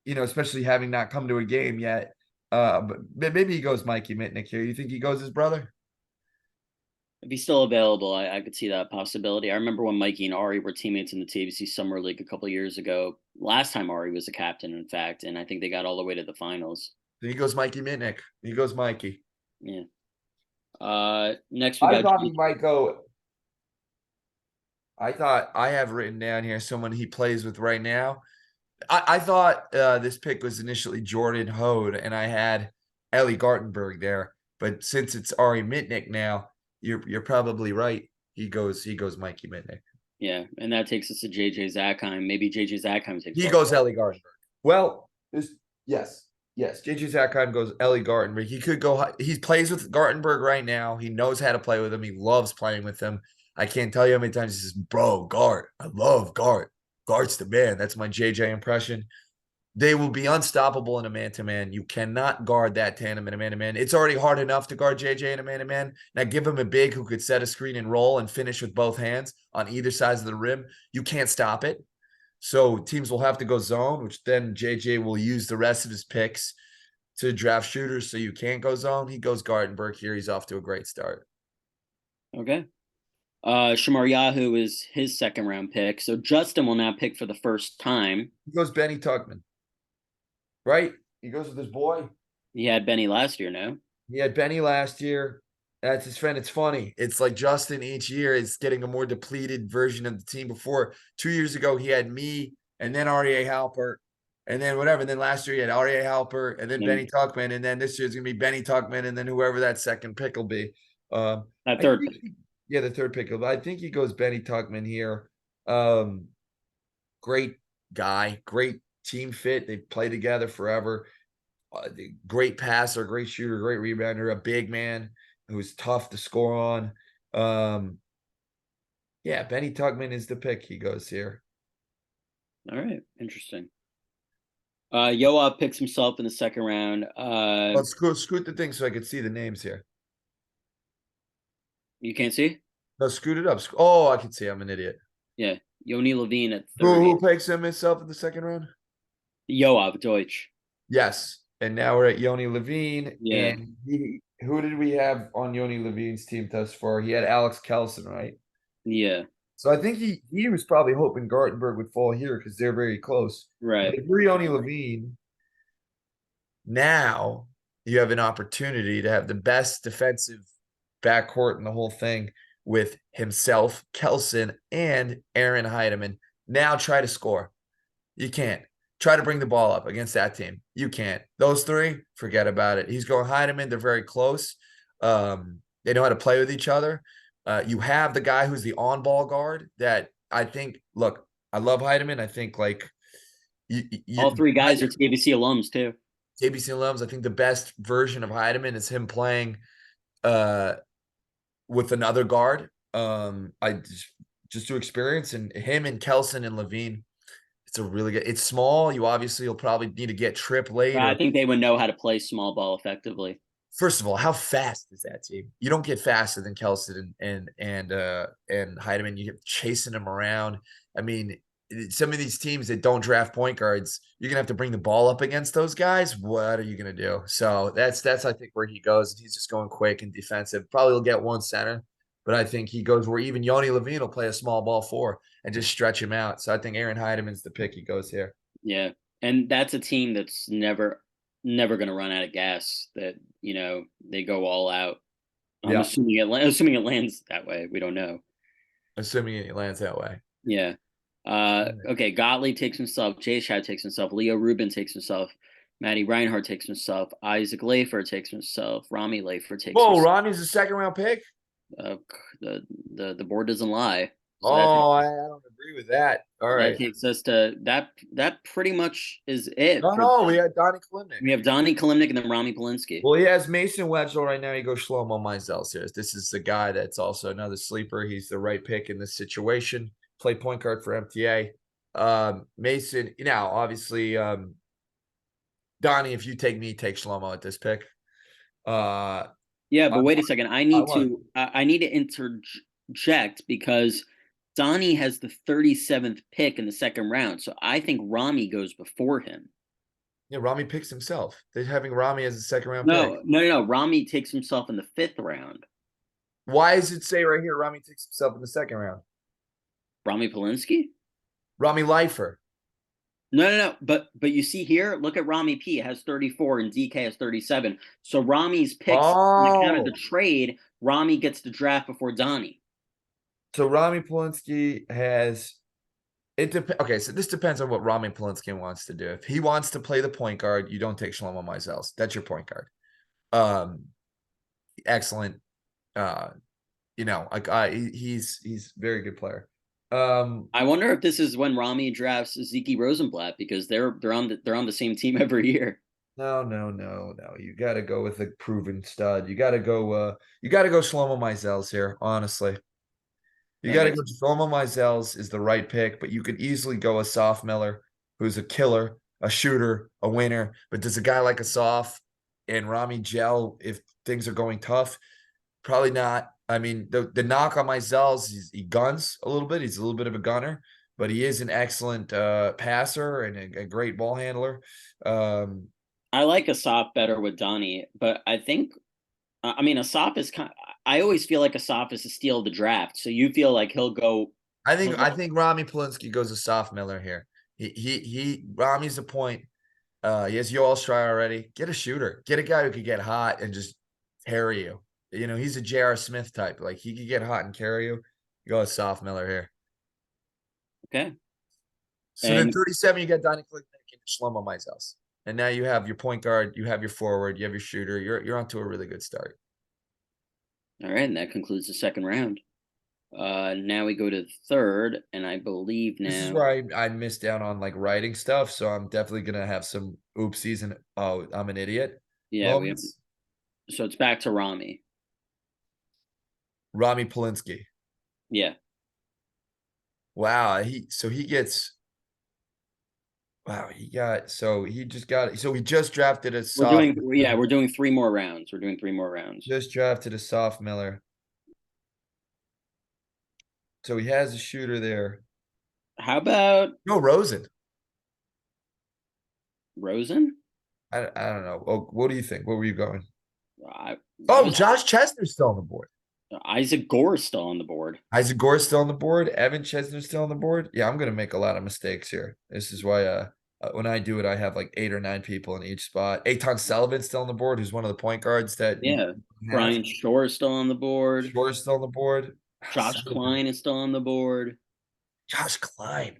Especially having not come to a game yet. But maybe he goes Mikey Mitnick here. You think he goes his brother? If he's still available, I could see that possibility. I remember when Mikey and Ari were teammates in the TABC Summer League a couple of years ago. Last time Ari was the captain, in fact, and I think they got all the way to the finals. Then he goes Mikey Mitnick. He goes Mikey. Yeah. Next we got. I thought he might go. I thought I have written down here someone he plays with right now. I thought this pick was initially Jordan Hode, and I had Ellie Gartenberg there. But since it's Ari Mitnick now, you're probably right. He goes Mikey Mitnick. Yeah, and that takes us to JJ Zackheim. Maybe JJ Zackheim takes. He goes Ellie Gartenberg. Well, yes. JJ Zackheim goes Ellie Gartenberg. He could go. He plays with Gartenberg right now. He knows how to play with him. He loves playing with him. I can't tell you how many times he says, "Bro, Gart, I love Gart." Guards the man. That's my JJ impression. They will be unstoppable in a man-to-man. You cannot guard that tandem in a man-to-man. It's already hard enough to guard JJ in a man-to-man. Now give him a big who could set a screen and roll and finish with both hands on either sides of the rim. You can't stop it. So teams will have to go zone, which then JJ will use the rest of his picks to draft shooters. So you can't go zone. He goes Gartenberg here. He's off to a great start. Okay. Shamar Yahoo is his second round pick. So Justin will now pick for the first time. He goes Benny Tuckman, right? He goes with his boy. He had Benny last year, no? He had Benny last year. That's his friend. It's funny. It's like Justin each year is getting a more depleted version of the team. Before 2 years ago, he had me and then R.E.A. Halpert and then whatever. And then last year he had R.E.A. Halpert and then Benny Tuckman. And then this year it's going to be Benny Tuckman and then whoever that second pick will be. That third pick. Yeah, the third pick. I think he goes Benny Tuckman here. Great guy, great team fit. They play together forever. Great passer, great shooter, great rebounder, a big man who's tough to score on. Yeah, Benny Tuckman is the pick. He goes here. All right, interesting. Yoav picks himself in the second round. Let's scoot the thing so I could see the names here. You can't see? No, scoot it up. Oh, I can see. I'm an idiot. Yeah, Yoni Levine at 30. Who picks himself in the second round? Yoav Deutsch. Yes. And now we're at Yoni Levine. Yeah. And who did we have on Yoni Levine's team thus far? He had Alex Kelson, right? Yeah. So I think he was probably hoping Gartenberg would fall here because they're very close. Right. If you're Yoni Levine, now you have an opportunity to have the best defensive backcourt in the whole thing with himself, Kelson, and Aaron Heideman. Now try to score. You can't. Try to bring the ball up against that team. You can't. Those three, forget about it. He's going Heideman. They're very close. They know how to play with each other. You have the guy who's the on-ball guard that I think, look, I love Heideman. I think like all three guys are TABC alums too. TABC alums. I think the best version of Heideman is him playing with another guard. I just to experience and him and Kelson and Levine. It's a really good. It's small. You'll probably need to get Tripp later. I think they would know how to play small ball effectively. First of all, how fast is that team? You don't get faster than Kelson and Heideman. You get chasing them around. I mean, some of these teams that don't draft point guards, you're gonna have to bring the ball up against those guys. What are you gonna do? So that's I think where he goes. He's just going quick and defensive. Probably will get one center, but I think he goes where even Yoni Levine will play a small ball for and just stretch him out. So I think Aaron Heideman's the pick. He goes here. Yeah, and that's a team that's never going to run out of gas. That they go all out. I'm assuming it lands that way. We don't know. Assuming it lands that way. Yeah. Okay. Gottlieb takes himself. Jay Shad takes himself. Leo Rubin takes himself. Matty Reinhardt takes himself. Isaac Lafer takes himself. Rami Lafer takes. Whoa, Rami's a second round pick. The board doesn't lie. So I don't agree with that. All right. That takes us to that pretty much is it. No, we had Donnie Kalimnik. We have Donnie Kalimnik and then Rami Polinsky. Well, he has Mason Wetzel right now. He goes Shlomo Mizell here. This is the guy that's also another sleeper. He's the right pick in this situation. Play point guard for MTA. Mason, obviously, Donnie, if you take me, take Shlomo at this pick. Yeah, but wait a second. I need to interject because Donnie has the 37th pick in the second round. So I think Rami goes before him. Yeah, Rami picks himself. They're having Rami as a second round pick. No. Rami takes himself in the 5th round. Why does it say right here Rami takes himself in the second round? Rami Polinsky? Rami Leifer. No. But you see here, look at Rami P has 34 and DK has 37. So Rami's picks on account of the trade, Rami gets the draft before Donnie. So Rami Polinsky has okay, so this depends on what Rami Polinsky wants to do. If he wants to play the point guard, you don't take Shlomo Mizell. That's your point guard. Excellent. He's a very good player. I wonder if this is when Rami drafts Zeke Rosenblatt because they're on the same team every year. No. You got to go with a proven stud. You got to go Shlomo Mizell here, honestly. You That got to makes go. Shlomo Mizels is the right pick, but you could easily go a Soft Miller, who's a killer, a shooter, a winner. But does a guy like a Soft and Rami gel if things are going tough? Probably not. I mean, the knock on Mizels is he guns a little bit. He's a little bit of a gunner, but he is an excellent passer and a great ball handler. Um, I like Asop better with Donnie, but I think I mean Asop is kind. I always feel like Asop is a steal of the draft. So you feel like he'll go. He'll I go. think Rami Polinsky goes a Soft Miller here. Rami's the point. He has Yoel Stry already. Get a shooter. Get a guy who could get hot and just carry you. You know, he's a J.R. Smith type. Like he could get hot and carry you. Go a Soft Miller here. Okay, So then and 37, you got Donnie Glickman and Shlomo Mizels. And now you have your point guard, you have your forward, you have your shooter. You're onto a really good start. all right, and that concludes the second round. Now we go to the third, and I believe This is now, where I missed out on like writing stuff. So I'm definitely gonna have some oopsies and oh, I'm an idiot yeah, we have. moments. So it's back to Rami. Rami Polinsky. Yeah, Wow. He gets wow, he just drafted a we're soft doing. Yeah, we're doing three more rounds. We're doing three more rounds. just drafted a soft Miller. So he has a shooter there. How about No Rosen. Rosen? I don't know. Oh, what do you think? Where were you going? I, I Oh, was Josh Chestner's still on the board. Isaac Gore is still on the board. Isaac Gore's still on the board. Evan Chesner's still on the board. Yeah, I'm gonna make a lot of mistakes here. This is why when I do it, I have like 8 or 9 people in each spot. Aton Sullivan's still on the board, who's one of the point guards that you Yeah. have. Brian Shore is still on the board. Shore's still on the board. Josh Klein is still on the board. Josh Klein.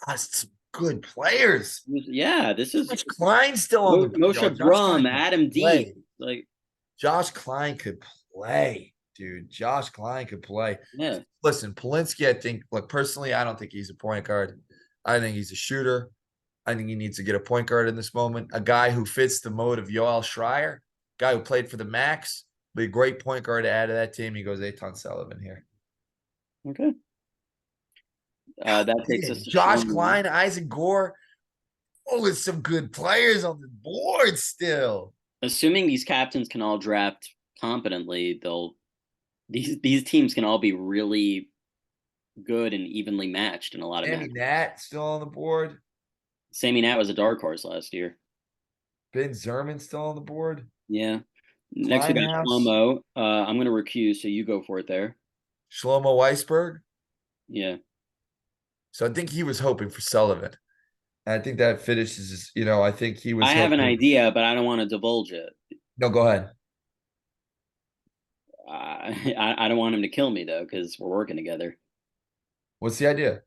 Gosh, some good players. Yeah, this is Josh Klein's still on the board. Yo, Moshe Josh Klein Brum, could Adam D. play. Like, Josh Klein could play, dude. Josh Klein could play. yeah. Listen, Polinsky, I think, look, personally, I don't think he's a point guard. I think he's a shooter. I think he needs to get a point guard in this moment. A guy who fits the mode of Yoel Schreier, guy who played for the Max, be a great point guard to add to that team. He goes Aton Sullivan here. Okay. That takes us to Josh Shlomo. Klein, Isaac Gore. Oh, there's some good players on the board still. Assuming these captains can all draft competently, these teams can all be really good and evenly matched in a lot of Sammy matches. Nat still on the board. Sammy Nat was a dark horse last year. Ben Zerman still on the board. Yeah. Next we got Limehouse. Shlomo. I'm gonna recuse, so you go for it there. Shlomo Weisberg. Yeah. So I think he was hoping for Sullivan. I think that finishes, I think he was I have an hoping. idea, but I don't want to divulge it. No, go ahead. I don't want him to kill me though, because we're working together. What's the idea?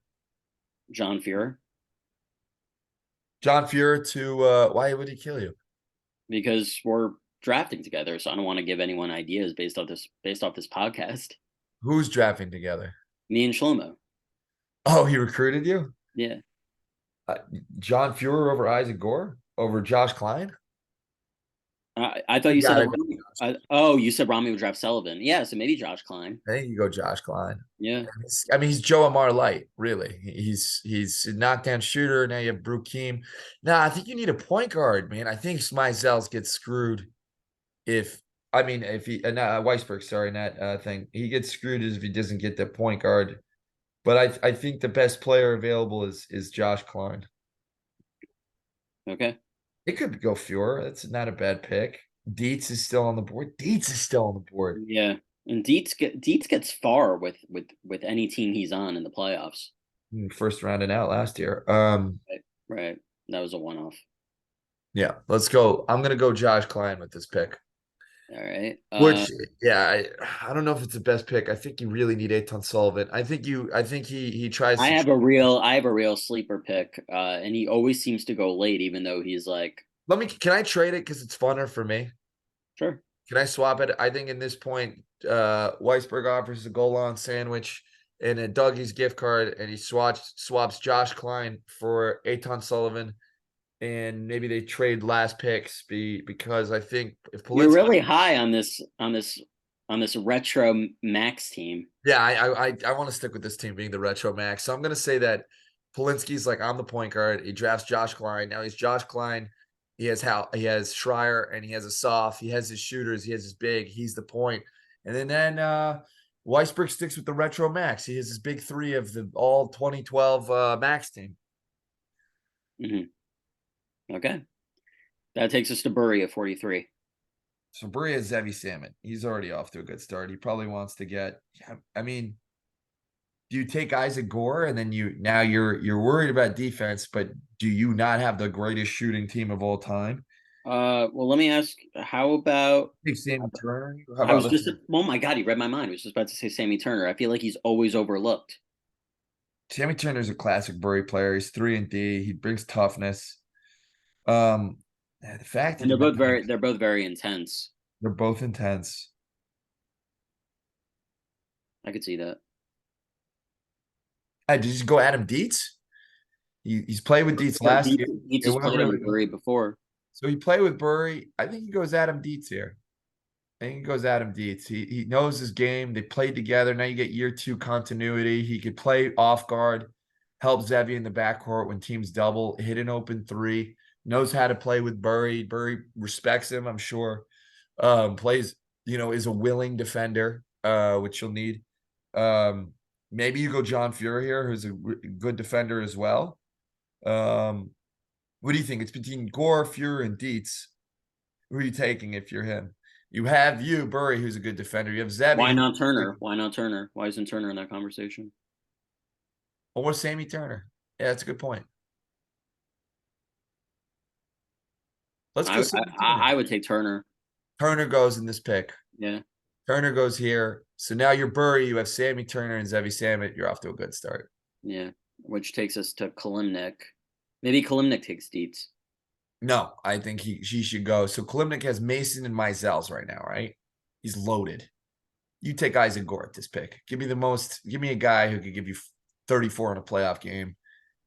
John Fuhrer, John Fuhrer to why would he kill you? because we're drafting together, so I don't want to give anyone ideas based off this podcast. Who's drafting together? Me and Shlomo. Oh, he recruited you? Yeah. Uh, John Fuhrer over Isaac Gore? Over Josh Klein? I thought You you said gotta that. go. You said Rami would draft Sullivan. Yeah, so maybe Josh Klein. I think you go Josh Klein. Yeah. I mean, he's Joe Amar Light, really. He's a knockdown shooter. Now you have Brukeem. Nah, I think you need a point guard, man. I think Smizels gets screwed if he Weisberg, sorry, not thing. He gets screwed if he doesn't get the point guard. But I think the best player available is Josh Klein. Okay. It could go Fuhrer. That's not a bad pick. Dietz is still on the board. Dietz is still on the board. Yeah. And Dietz gets far with any team he's on in the playoffs. First round and out last year. Right. That was a one-off. Yeah, let's go. I'm gonna go Josh Klein with this pick. All right. Which, yeah, I don't know if it's the best pick. I think you really need Aton Sullivan. I think he tries I to. have a real sleeper pick, and he always seems to go late, even though he's like, Can I trade it because it's funner for me? sure. Can I swap it? I think in this point, Weisberg offers a goal line sandwich and a Dougie's gift card, and he swaps Josh Klein for Aton Sullivan, and maybe they trade last picks because I think if You're Polinsky really high on this on this retro Max team. Yeah, I want to stick with this team being the retro max. So I'm gonna say that Polinsky's like I'm the point guard. He drafts Josh Klein. Now he's Josh Klein. He has Schreier and he has a soft. He has his shooters. He has his big. He's the point. And then Weisberg sticks with the retro max. He has his big three of the all 2012 max team. Okay, that takes us to Burry at 43. So Bria Zevi Salmon. He's already off to a good start. He probably wants to get. I mean, do you take Isaac Gore and then you're worried about defense, but do you not have the greatest shooting team of all time? Well, let me ask, how about Take Sammy Turner. How I about was just oh my god, he read my mind. I was just about to say Sammy Turner. I feel like he's always overlooked. Sammy Turner's a classic Bury player. He's 3-D. He brings toughness. The fact that And they're both very intense. they're both intense. I could see that. Did you go Adam Dietz? He's played with Dietz No, last year. Dietz It has went played really under well. Burry before. So he played with Bury. I think he goes Adam Dietz here. I think he goes Adam Dietz. He knows his game. They played together. Now you get year two continuity. He could play off guard, help Zevi in the backcourt when teams double, hit an open three, knows how to play with Bury. Bury respects him, I'm sure. Plays, is a willing defender, which you'll need. Maybe you go John Fury here, who's a good defender as well. What do you think? It's between Gore, Fury, and Dietz. Who are you taking if you're him? You have Bury, who's a good defender. You have Zevi. Why not Turner? Why not Turner? Why isn't Turner in that conversation? Or Sammy Turner. Yeah, that's a good point. Let's go Sammy Turner. I would take Turner. Turner goes in this pick. Yeah. Turner goes here. So now you're Bury. You have Sammy Turner and Zevi Samit. You're off to a good start. Yeah. Which takes us to Kalimnik. Maybe Kalimnik takes Dietz. No, I think she should go. So Kalimnik has Mason and Mizels right now, right? He's loaded. You take Isaac Gore at this pick. Give me a guy who could give you 34 in a playoff game,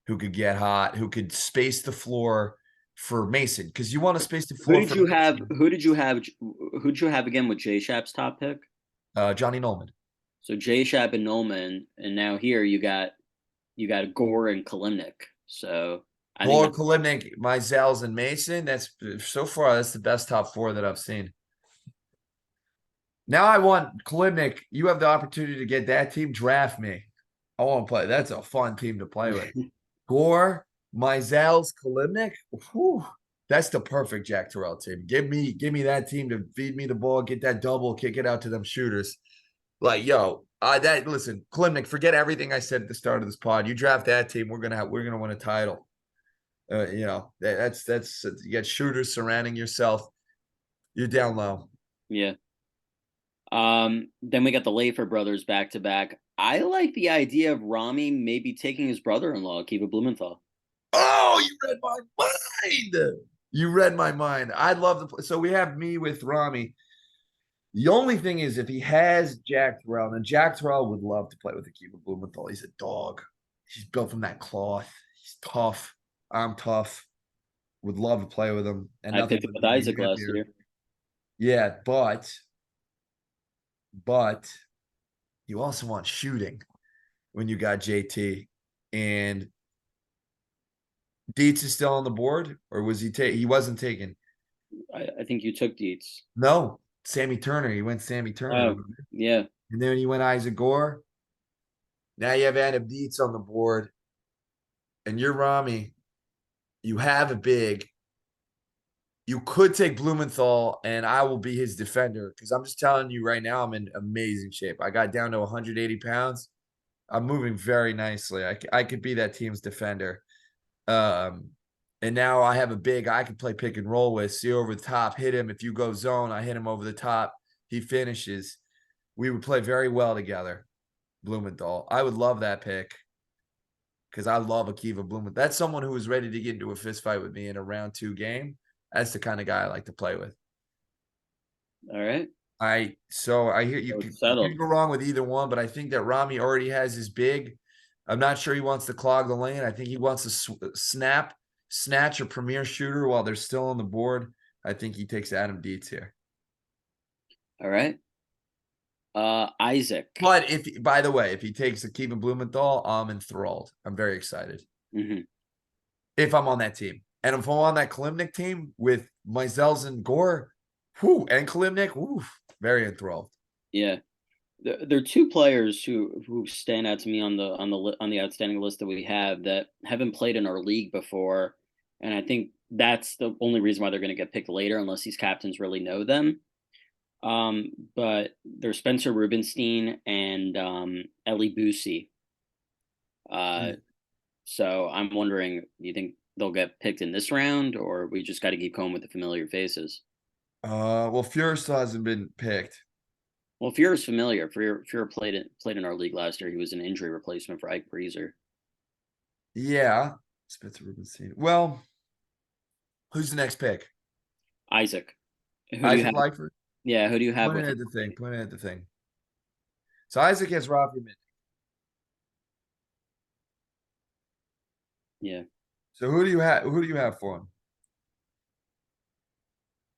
who could get hot, who could space the floor for Mason. Because you want to space the floor. Who did you have? Who did you have again with J Shap's top pick? Johnny Nolman. So J Shap and Nolman, and now here you got Gore and Kalimnik. So I Gore, think Kalimnik, Mizels, and Mason. That's so far. That's the best top four that I've seen. Now I want Kalimnik. You have the opportunity to get that team. Draft me. I want to play. That's a fun team to play with. Gore, Mizels, Kalimnik. Whew, that's the perfect Jack Turell team. Give me that team to feed me the ball, get that double, kick it out to them shooters. Like, listen, Kalimnik, forget everything I said at the start of this pod. You draft that team, we're gonna win a title. That's you got shooters surrounding yourself. You're down low. yeah. Then we got the Lafer brothers back to back. I like the idea of Rami maybe taking his brother-in-law, Kiva Blumenthal. Oh, you read my mind. You read my mind. I'd love to. So we have me with Rami. The only thing is, if he has Jack Turell, and Jack Turell would love to play with Akiva Blumenthal. He's a dog. He's built from that cloth. He's tough. I'm tough. Would love to play with him. And I picked it with Isaac last year. Yeah, but you also want shooting when you got JT. And Dietz is still on the board, or was he he wasn't taken? I think you took Dietz. No, Sammy Turner. He went Sammy Turner. Oh, yeah. And then you went Isaac Gore. Now you have Adam Dietz on the board. And you're Rami. You have a big. You could take Blumenthal, and I will be his defender because I'm just telling you right now, I'm in amazing shape. I got down to 180 pounds. I'm moving very nicely. I could be that team's defender. And now I have a big I can play pick and roll with. See over the top, hit him. If you go zone, I hit him over the top. He finishes. We would play very well together, Blumenthal. I would love that pick because I love Akiva Blumenthal. That's someone who was ready to get into a fist fight with me in a round 2 game. That's the kind of guy I like to play with. All right. I hear you can't go wrong with either one, but I think that Rami already has his big. I'm not sure he wants to clog the lane. I think he wants to snatch a premier shooter while they're still on the board. I think he takes Adam Dietz here. All right. Isaac. But by the way, if he takes Akiva Blumenthal, I'm enthralled. I'm very excited. Hmm. If I'm on that team. And if I'm on that Kalimnik team with Mizels and Gore, whoo, and Kalimnik, whoo, very enthralled. Yeah. There are two players who stand out to me on the outstanding list that we have that haven't played in our league before, and I think that's the only reason why they're going to get picked later, unless these captains really know them. But there's Spencer Rubenstein and Ellie Boosie. Mm. So I'm wondering, do you think they'll get picked in this round, or we just got to keep going with the familiar faces? Well, Fuhrer still hasn't been picked. Well, Fuhrer's familiar. Fuhrer played in our league last year. He was an injury replacement for Ike Breezer. Yeah. Spencer Rubenstein. Well, who's the next pick? Isaac. Who do you Isaac have? Lightford? Yeah, who do you have with Pointing him? at the thing, pointing at the thing. So Isaac has Rafi Mint. Yeah. So who do you have for him?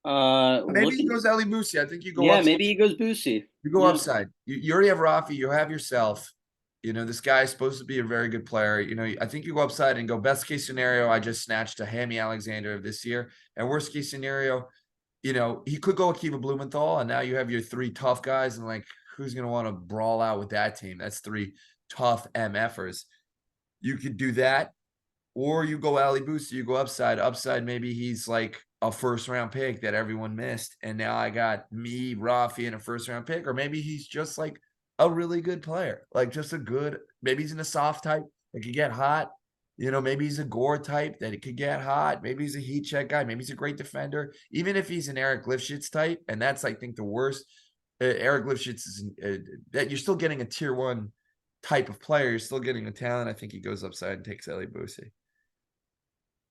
Maybe he Looking. goes Ellie Musi. I think you go Yeah, up. maybe he goes Boosie. You go Yeah. upside. You already have Rafi. You have yourself. This guy is supposed to be a very good player. I think you go upside and go best case scenario. I just snatched a Hammy Alexander of this year. And worst case scenario, he could go Akiva Blumenthal. And now you have your three tough guys. And like, who's going to want to brawl out with that team? That's three tough MFers. You could do that. Or you go Ali Booster, you go upside. Upside, maybe he's like a first round pick that everyone missed. And now I got me, Rafi, and a first round pick. Or maybe he's just like a really good player. Like just maybe he's in a soft type that could get hot. Maybe he's a Gore type that it could get hot. Maybe he's a heat check guy. Maybe he's a great defender. Even if he's an Eric Lifshitz type, and that's I think the worst. Eric Lifshitz is that you're still getting a tier one type of player. You're still getting a talent. I think he goes upside and takes Ellie Boosie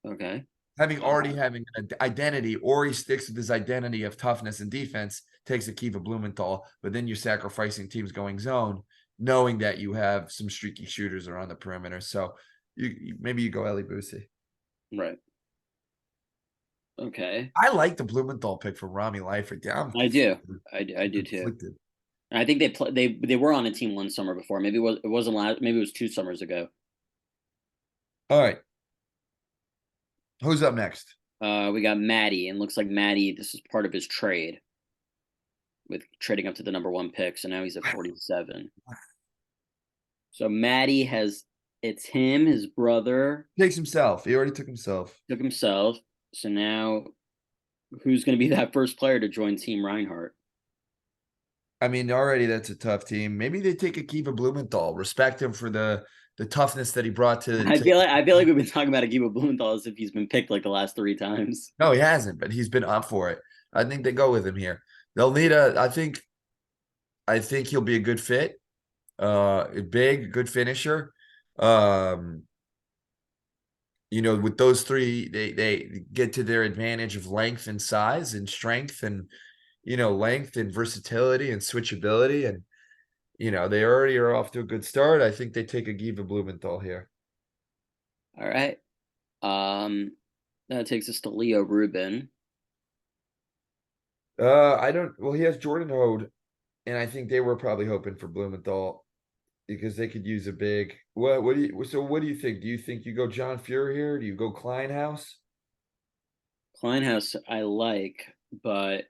Okay. having already Uh, having an identity, or he sticks with his identity of toughness and defense, takes Akiva Blumenthal, but then you're sacrificing teams going zone, knowing that you have some streaky shooters around the perimeter. So maybe you go Ellie Boosie. right. Okay. I like the Blumenthal pick from Rami Leifert. I do. I I'm do too. conflicted. And I think they were on a team one summer before. Maybe it wasn't last. Maybe it was 2 summers ago. All right. Who's up next? We got Maddie, and looks like Maddie. This is part of his trade with trading up to the number one pick. So now he's at 47. So Maddie has it's him, his brother Takes himself. He already took himself. took himself. So now who's going to be that first player to join Team Reinhardt? I mean, already that's a tough team. Maybe they take Akiva Blumenthal. Respect him for the toughness that he brought to. I feel like we've been talking about Akiba Blumenthal as if he's been picked like the last 3 times. No, he hasn't, but he's been up for it. I think they go with him here. They'll need a. I think he'll be a good fit. Big, good finisher. Um, with those three, they get to their advantage of length and size and strength and length and versatility and switchability and they already are off to a good start. I think they take a Giva Blumenthal here. All right. That takes us to Leo Rubin. I don't. Well, he has Jordan Hode, and I think they were probably hoping for Blumenthal because they could use a big. What do you think? Do you think you go John Fuhrer here? Do you go Kleinhaus? Kleinhaus I like, but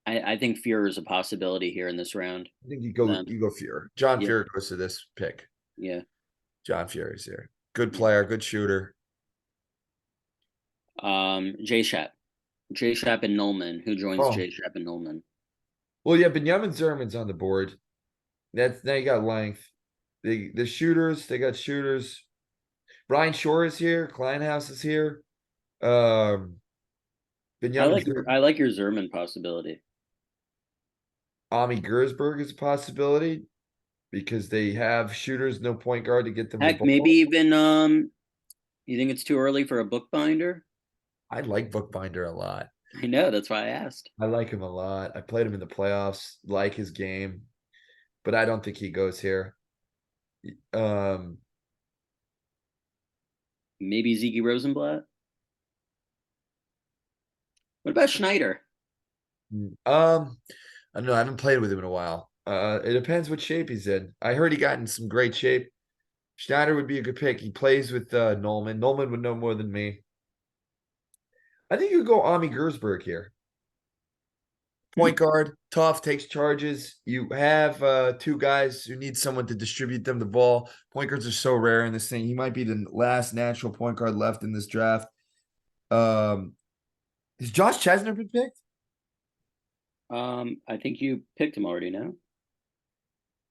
I think Fuhrer is a possibility here in this round. I think you For go them. you go Fuhrer. John Yeah, Fuhrer goes to this pick. yeah, John Fuhrer is here. Good yeah. player, good shooter. J Shap. J Shap and Nolman. Who joins Oh, J Shap and Nolman? well, yeah, Benjamin Zerman's on the board. That's now you got length. The shooters, they got shooters. Brian Shore is here. Kleinhaus is here. Um, Benjamin I Zerman. like your Zerman possibility. Ami Gersberg is a possibility because they have shooters, no point guard to get them the Heck, maybe ball. even you think it's too early for a bookbinder? I like Bookbinder a lot. I know, that's why I asked. I like him a lot. I played him in the playoffs, like his game, but I don't think he goes here. Um, Maybe Ziggy Rosenblatt. What about Schneider? um, I don't know. I haven't played with him in a while. It depends what shape he's in. I heard he got in some great shape. Schneider would be a good pick. He plays with Nolman. Nolman would know more than me. I think you could go Ami Gersberg here. Point guard, tough, takes charges. You have two guys who need someone to distribute them the ball. Point guards are so rare in this thing. He might be the last natural point guard left in this draft. Um, has Josh Chestnut been picked? I think you picked him already. Now,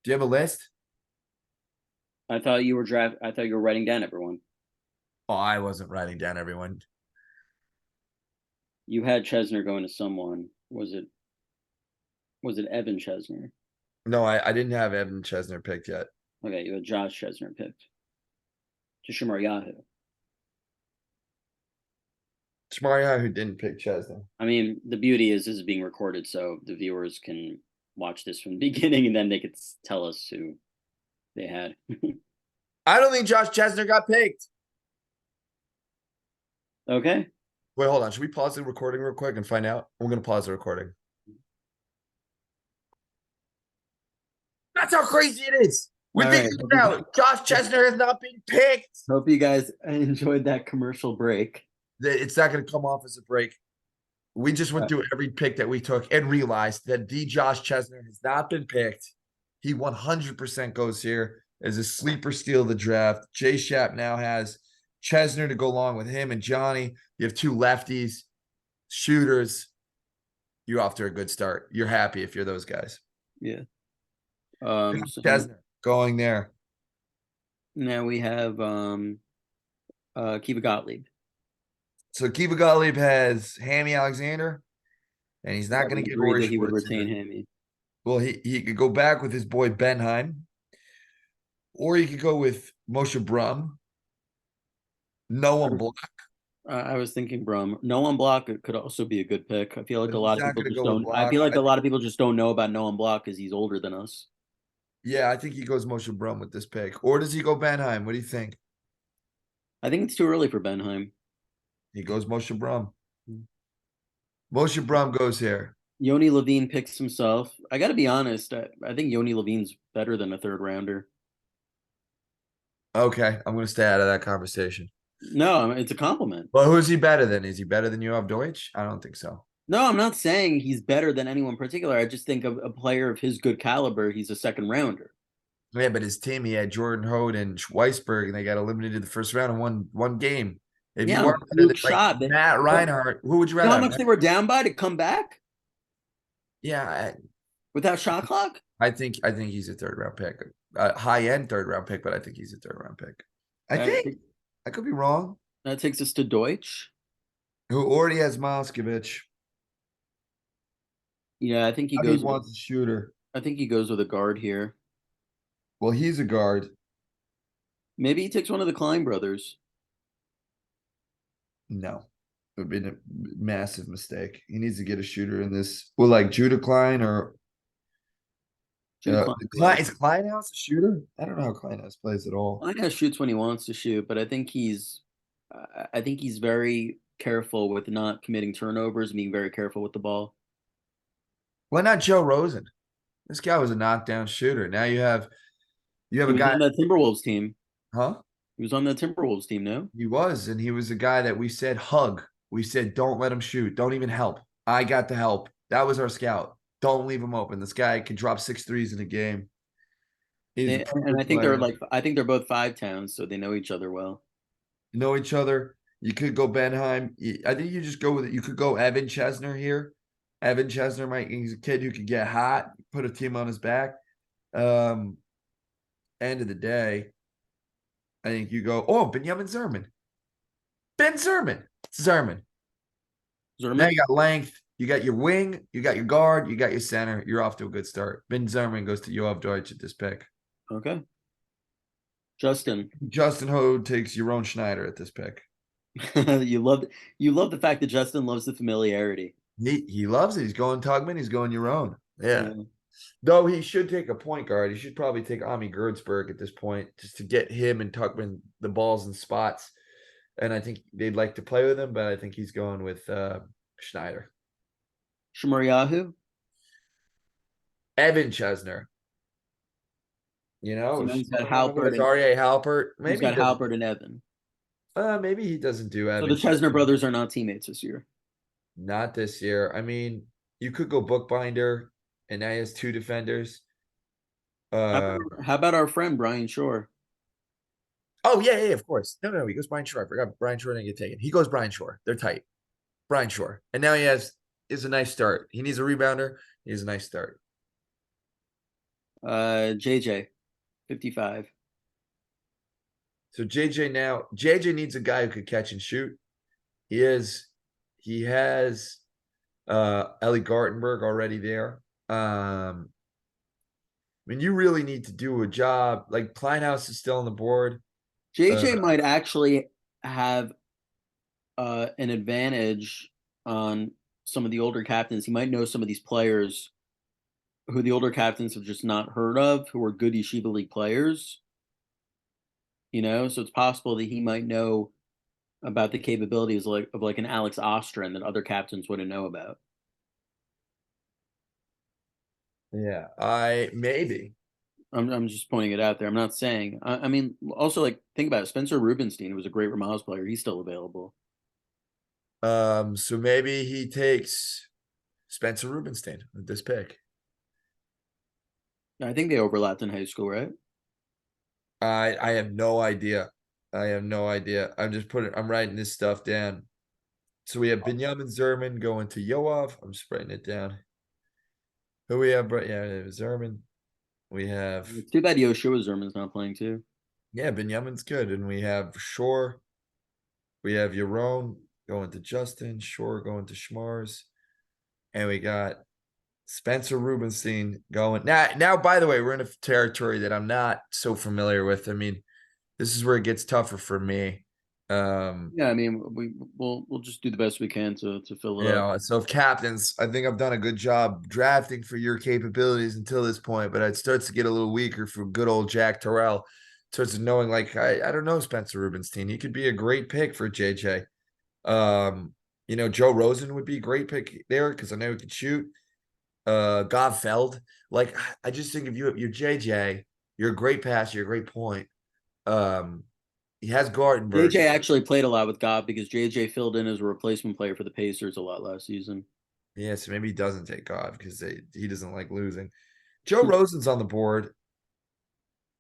Do you have a list? I thought you were writing down everyone. Oh, I wasn't writing down everyone. You had Chesner going to someone. Was it Evan Chesner? No, I didn't have Evan Chestnut picked yet. Okay, you had Josh Chesner picked to Shamar Yahoo. Shmaria, who didn't pick Chestnut. I mean, the beauty is this is being recorded, so the viewers can watch this from the beginning, and then they could tell us who they had. I don't think Josh Chestnut got picked. Okay. Wait, hold on. Should we pause the recording real quick and find out? We're gonna pause the recording. That's how crazy it is. We All figured right. it out. Josh Chestnut has not been picked. Hope you guys enjoyed that commercial break. It's not gonna come off as a break. We just went through every pick that we took and realized that Josh Chestnut has not been picked. He 100% goes here as a sleeper steal of the draft. Jay Schaap now has Chesner to go along with him and Johnny. You have two lefties, shooters. You're off to a good start. You're happy if you're those guys. Yeah. So Chesner going there. now we have Kiva Gottlieb. So Kiva Gottlieb has Hammy Alexander, and he's not I going would to get agree Roy that he would Schwartz retain here. Hammy. Well, he could go back with his boy Benheim, or he could go with Moshe Brum. Noah Block. I was thinking Brum. Noam Block could also be a good pick. I feel like But a he's lot of not people going to just go with don't. I Block. feel like a lot of people just don't know about Noam Block because he's older than us. Yeah, I think he goes Moshe Brum with this pick. Or does he go Benheim? What do you think? I think it's too early for Benheim. He goes Moshe Brum. Moshe Brum goes here. Yoni Levine picks himself. I got to be honest. I think Yoni Levine's better than a third rounder. Okay, I'm going to stay out of that conversation. No, I mean, it's a compliment. Well, who's he better than? Is he better than Yoav Deutsch? I don't think so. No, I'm not saying he's better than anyone in particular. I just think of a player of his good caliber, he's a second rounder. Yeah, but his team, he had Jordan Hode and Weisberg, and they got eliminated in the first round in one game. If Yeah, you are Luke like shot. Matt Reinhardt, who would you You know rather how have? much they were down by to come back Yeah, without shot clock? I think he's a third round pick, a high end third round pick, but I think he's a third round pick. I think I could be wrong. That takes us to Deutsch. Who already has Moskovich? Yeah, I think he He goes. wants a shooter. I think he goes with a guard here. Well, he's a guard. Maybe he takes one of the Klein brothers. No, it would be a massive mistake. He needs to get a shooter in this. Well, like Judah Klein or Klein. Is Kleinhouse a shooter? I don't know how Kleinhouse plays at all. Kleinhouse shoots when he wants to shoot, but I think he's very careful with not committing turnovers and being very careful with the ball. Why not Joe Rosen? This guy was a knockdown shooter. Now you have a guy on the Timberwolves team. Huh? He was on the Timberwolves team, no? He was, and he was a guy that we said hug. We said don't let him shoot. Don't even help. I got the help. That was our scout. Don't leave him open. This guy can drop 6 threes in a game. And I think they're both 5 towns, so they know each other well. Know each other. You could go Benheim. I think you just go with it. You could go Evan Chesner here. Evan Chesner he's a kid who could get hot, put a team on his back. End of the day, I think you go, Benjamin Zerman. Ben Zerman. Zerman. Now you got length. You got your wing. You got your guard. You got your center. You're off to a good start. Ben Zerman goes to Yoav Deutsch at this pick. Okay. Justin Hode takes Yaron Schneider at this pick. you love the fact that Justin loves the familiarity. He loves it. He's going Tugman. He's going Yaron. Yeah. Though he should take a point guard. He should probably take Ami Gerdsberg at this point just to get him and Tuckman the balls and spots. And I think they'd like to play with him, but I think he's going with Schneider. Shamar Yahoo? Evan Chesner. You So know, now he's got that's Halpert and R.A. Halpert. he's Maybe he got doesn't. Halpert and Evan. Maybe he doesn't do So the Evan Chesner Chesner. brothers are not teammates this year. Not this year. I mean, you could go bookbinder, and now he has two defenders. Uh, How about our friend Brian Shore? oh yeah, of course. No, he goes Brian Shore. I forgot Brian Shore didn't get taken. He goes Brian Shore. They're tight. Brian Shore, and now he is a nice start. He needs a rebounder. He has a nice start. JJ, 55. So JJ needs a guy who could catch and shoot. He has Ellie Gartenberg already there. I mean, you really need to do a job. Like Kleinhaus is still on the board. JJ might actually have an advantage on some of the older captains. He might know some of these players who the older captains have just not heard of, who are good Yeshiva League players. So it's possible that he might know about the capabilities of like an Alex Ostrin that other captains wouldn't know about. Yeah, I maybe. I'm just pointing it out there. I'm not saying. I mean, also like think about it. Spencer Rubenstein was a great Ramaz player. He's still available. So maybe he takes Spencer Rubenstein with this pick. I think they overlapped in high school, right? I have no idea. I have no idea. I'm writing this stuff down. So we have Binyamin Zerman going to Yoav. I'm just writing it down. Who we have? Yeah, Zerman. We have It's too bad Yoshua Zerman's not playing too. yeah, Binyamin's good, and we have Shore. We have Yaron going to Justin. Shore going to Schmars, and we got Spencer Rubenstein going now. Now, by the way, we're in a territory that I'm not so familiar with. I mean, this is where it gets tougher for me. Yeah, I mean, we'll just do the best we can to fill it up. So if captains, I think I've done a good job drafting for your capabilities until this point, but it starts to get a little weaker for good old Jack Turell. Starts knowing like I don't know Spencer Rubenstein. He could be a great pick for JJ. Joe Rosen would be a great pick there because I know he could shoot. Godfeld. Like I just think if you're JJ, you're a great passer, you're a great point. He has Gartenberg. JJ actually played a lot with Gobb because JJ filled in as a replacement player for the Pacers a lot last season. Yeah, so maybe he doesn't take God because he doesn't like losing. Joe Rosen's on the board.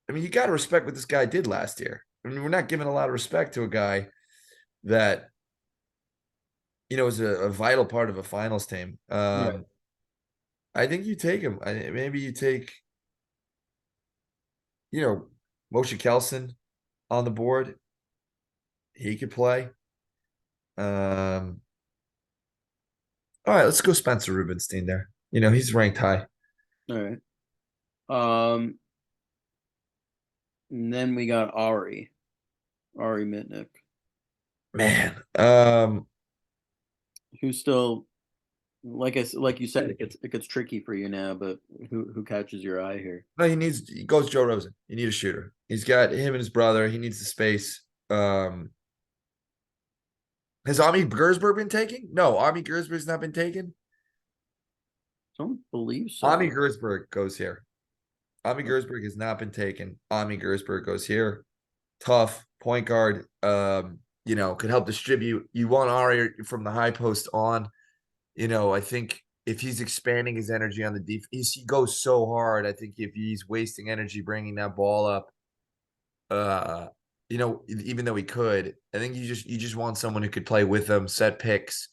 I mean, you got to respect what this guy did last year. I mean, we're not giving a lot of respect to a guy that is a vital part of a finals team. Right. I think you take him. Maybe you take, Moshe Kelson on the board. He could play. All right, let's go Spencer Rubenstein there. He's ranked high. All right. And then we got Ari Mitnick, Man. who's still like you said, it gets tricky for you now. But who catches your eye here? No, he goes Joe Rosen. You need a shooter. He's got him and his brother. He needs the space. Has Ami Gersberg been taken? No, Ami Gersberg's not been taken. Don't believe so. Ami Gersberg goes here. Ami Gersberg has not been taken. Ami Gersberg goes here. Tough point guard. Could help distribute. You want Ari from the high post on. I think if he's expanding his energy on the defense, he goes so hard. I think if he's wasting energy bringing that ball up, even though he could, I think you just want someone who could play with him, set picks.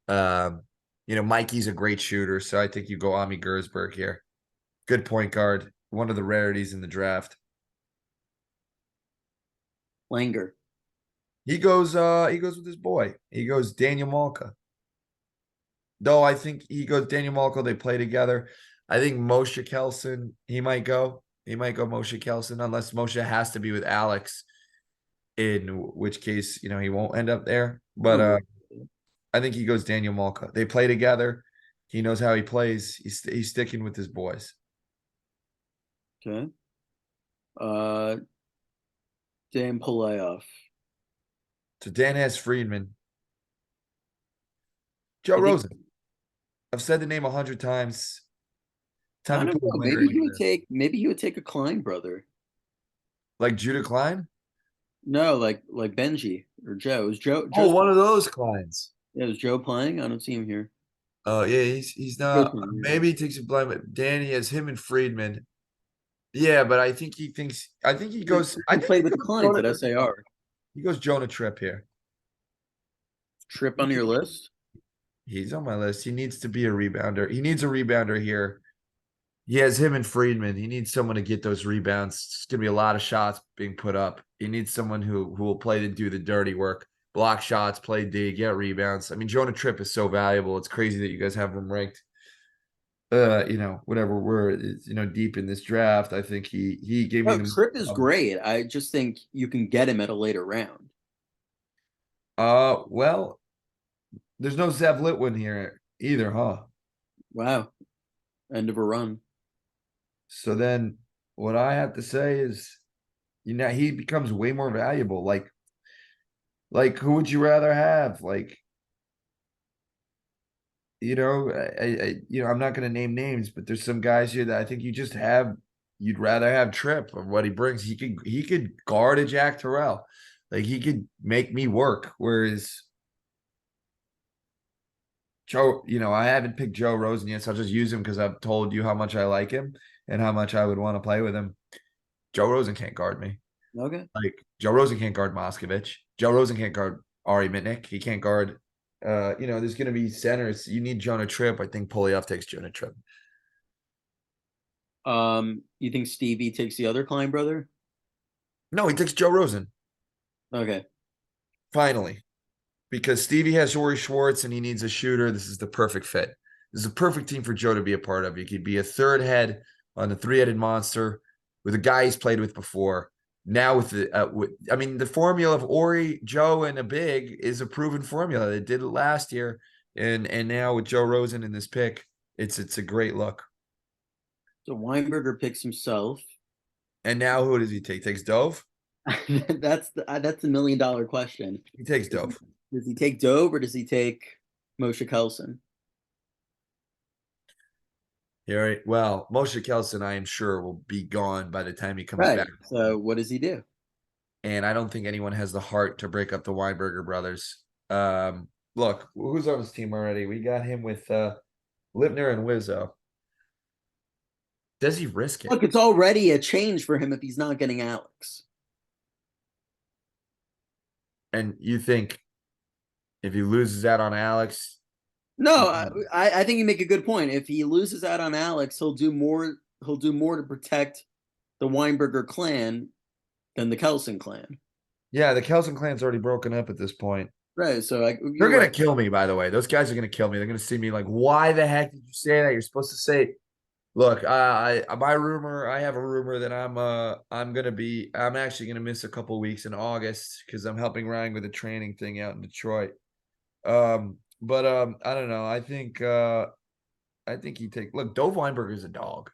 Mikey's a great shooter, so I think you go Ami Gersberg here. Good point guard, one of the rarities in the draft. Langer. He goes with his boy. He goes Daniel Malka. Though I think he goes Daniel Malka, they play together. I think Moshe Kelson, he might go. He might go Moshe Kelson, unless Moshe has to be with Alex, in which case, he won't end up there. But I think he goes Daniel Malka. They play together. He knows how he plays. He's sticking with his boys. Okay. Dan Polayoff. So Dan has Friedman. Joe Rosen. I've said the name 100 times. I Time to don't put a know. winner in this. Maybe he would take a Klein brother. Like Judah Klein? No, like Benji or Joe. Is Oh, Joe's one of those Kleins. yeah, is Joe playing? I don't see him here. Oh yeah, he's Joe's not. playing, yeah. Maybe he takes a blind, but Danny has him and Friedman. Yeah, but I think he thinks. I think he goes. I He think played with the Kleins Jonah, at SAR. he goes Jonah Trip here. Trip on your list? He's on my list. He needs to be a rebounder. He needs a rebounder here. He has him and Friedman. He needs someone to get those rebounds. It's gonna be a lot of shots being put up. He needs someone who will play to do the dirty work, block shots, play D, get rebounds. I mean, Jonah Trip is so valuable. It's crazy that you guys have him ranked. Whatever we're deep in this draft. I think he gave me No, the Trip is great. I just think you can get him at a later round. well, there's no Zev Litwin here either, huh? Wow. End of a run. So then what I have to say is, he becomes way more valuable. Like who would you rather have? Like, I'm not going to name names, but there's some guys here that I think you'd rather have Trip of what he brings. He could guard a Jack Turell. Like he could make me work. Whereas Joe, I haven't picked Joe Rosen yet, so I'll just use him because I've told you how much I like him and how much I would want to play with him. Joe Rosen can't guard me. Okay. Like Joe Rosen can't guard Moskovich. Joe Rosen can't guard Ari Mitnick. He can't guard. There's going to be centers. You need Jonah Tripp. I think Polyev takes Jonah Tripp. You think Stevie takes the other Klein brother? No, he takes Joe Rosen. Okay. Finally, because Stevie has Ori Schwartz and he needs a shooter. This is the perfect fit. This is a perfect team for Joe to be a part of. He could be a third head on the three-headed monster with a guy he's played with before. Now with the formula of Ori, Joe, and a big is a proven formula. They did it last year, and now with Joe Rosen in this pick, it's a great look. So Weinberger picks himself. And now who does he take? Takes Dove. That's the $1 million question. He takes Dove. Does he take Dove or does he take Moshe Kelson? Here, well, Moshe Kelson, I am sure, will be gone by the time he comes Right. back. So what does he do? And I don't think anyone has the heart to break up the Weinberger brothers. Look, who's on his team already? We got him with Lipner and Wizzo. Does he risk it? Look, it's already a change for him if he's not getting Alex. And you think if he loses out on Alex? No, I think you make a good point. If he loses out on Alex, he'll do more. He'll do more to protect the Weinberger clan than the Kelson clan. Yeah, the Kelson clan's already broken up at this point. Right. So They're gonna kill me, by the way. Those guys are gonna kill me. They're gonna see me like, why the heck did you say that? You're supposed to say, look, I have a rumor that I'm actually gonna miss a couple weeks in August because I'm helping Ryan with a training thing out in Detroit. But I don't know. I think look, Dove Weinberger is a dog.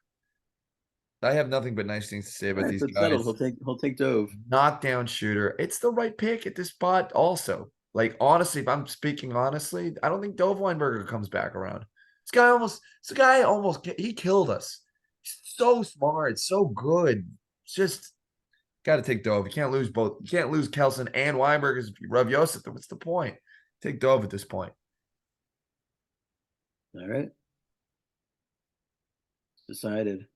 I have nothing but nice things to say about these it's guys. settled. He'll take Dove. Knockdown shooter. It's the right pick at this spot also. Like, honestly, if I'm speaking honestly, I don't think Dove Weinberger comes back around. This guy almost he killed us. He's so smart, so good. It's just got to take Dove. You can't lose both. You can't lose Kelson and Weinberger if you rub Yosef. What's the point? Take Dove at this point. All right. Decided.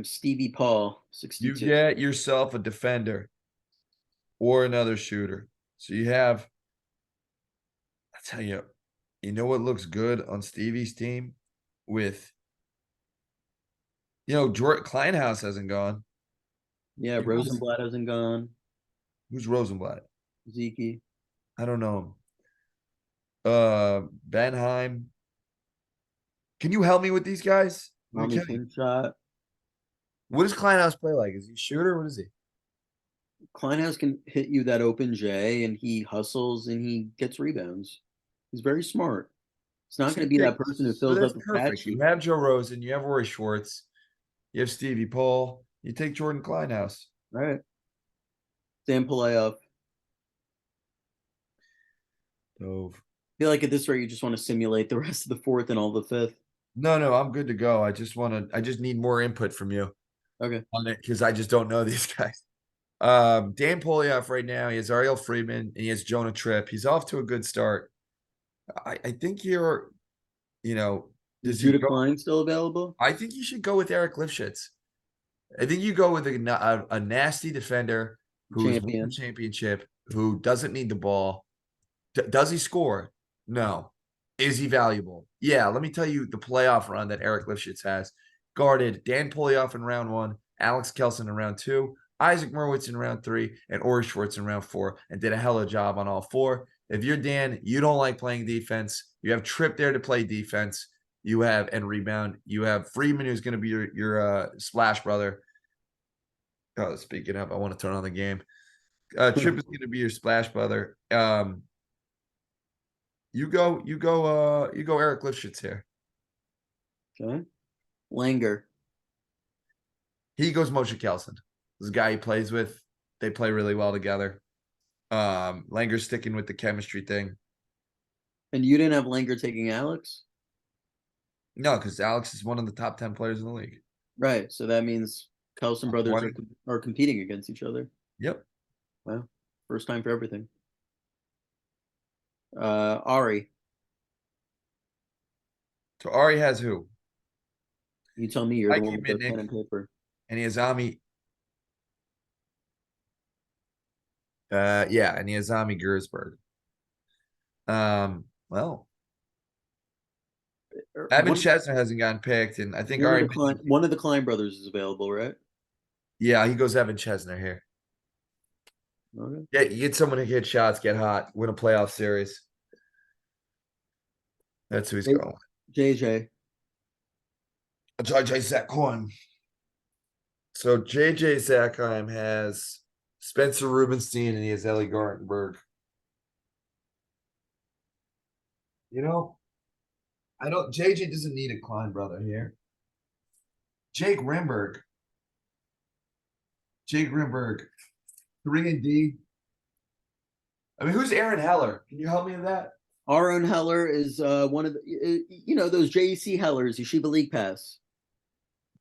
Stevie Paul, You 62. get yourself a defender or another shooter. So you have, I tell you, you know what looks good on Stevie's team with, Jordan Kleinhaus hasn't gone. Yeah, Rosenblatt hasn't gone. Who's Rosenblatt? Zeke. I don't know him. Benheim. Can you help me with these guys? Mommy King shot. What does Kleinhaus play like? Is he a shooter? What is he? Kleinhaus can hit you that open J, and he hustles and he gets rebounds. He's very smart. It's not going to be that person who fills up the stat sheet. You have Joe Rosen, you have Rory Schwartz, you have Stevie Paul, you take Jordan Kleinhaus. All right. Sam Pulayev. Dove. I feel like at this rate, you just want to simulate the rest of the fourth and all the fifth. No, I'm good to go. I just need more input from you Okay. on it because I just don't know these guys. Dan Polioff right now, he has Ariel Friedman and he has Jonah Tripp. He's off to a good start. I think you know, Is does he Judah go? Klein still available? I think you should go with Eric Lifshitz. I think you go with a nasty defender who's won the Champion. championship, who doesn't need the ball. Does he score? No. Is he valuable? Yeah, let me tell you the playoff run that Eric Lifshitz has. Guarded Dan Polioff in round 1, Alex Kelson in round 2, Isaac Merwitz in round 3, and Ori Schwartz in round 4, and did a hell of a job on all 4. If you're Dan, you don't like playing defense. You have Tripp there to play defense. You have and rebound. You have Freeman, who's going to be your splash brother. Oh, speaking of, I want to turn on the game. Tripp is going to be your splash brother. You go Eric Lifshitz here. Okay. Langer. He goes Moshe Kelson. This is a guy he plays with. They play really well together. Langer's sticking with the chemistry thing. And you didn't have Langer taking Alex? No, because Alex is one of the top 10 players in the league. Right. So that means Kelson brothers 20. are competing against each other. Yep. Wow. First time for everything. Ari, So Ari has who? you tell me you're the one Mikey with the Mitnick, pen and paper. and he has Ami. Yeah, and he has Ami Gersberg. Well, Evan One, Chesner hasn't gotten picked, and I think one of Ari. the one of the Klein brothers is available, right? Yeah, he goes Evan Chesner here. Okay. Yeah, you get someone who can hit shots, get hot, win a playoff series. That's who he's going. JJ. JJ Sackheim. So JJ Sackheim has Spencer Rubenstein and he has Ellie Gartenberg. You know, I don't. JJ doesn't need a Klein brother here. Jake Rimberg. Jake Rimberg, 3-and-D. I mean, who's Aaron Heller? Can you help me with that? Aaron Heller is one of the, those JEC Hellers, Yeshiva League Pass.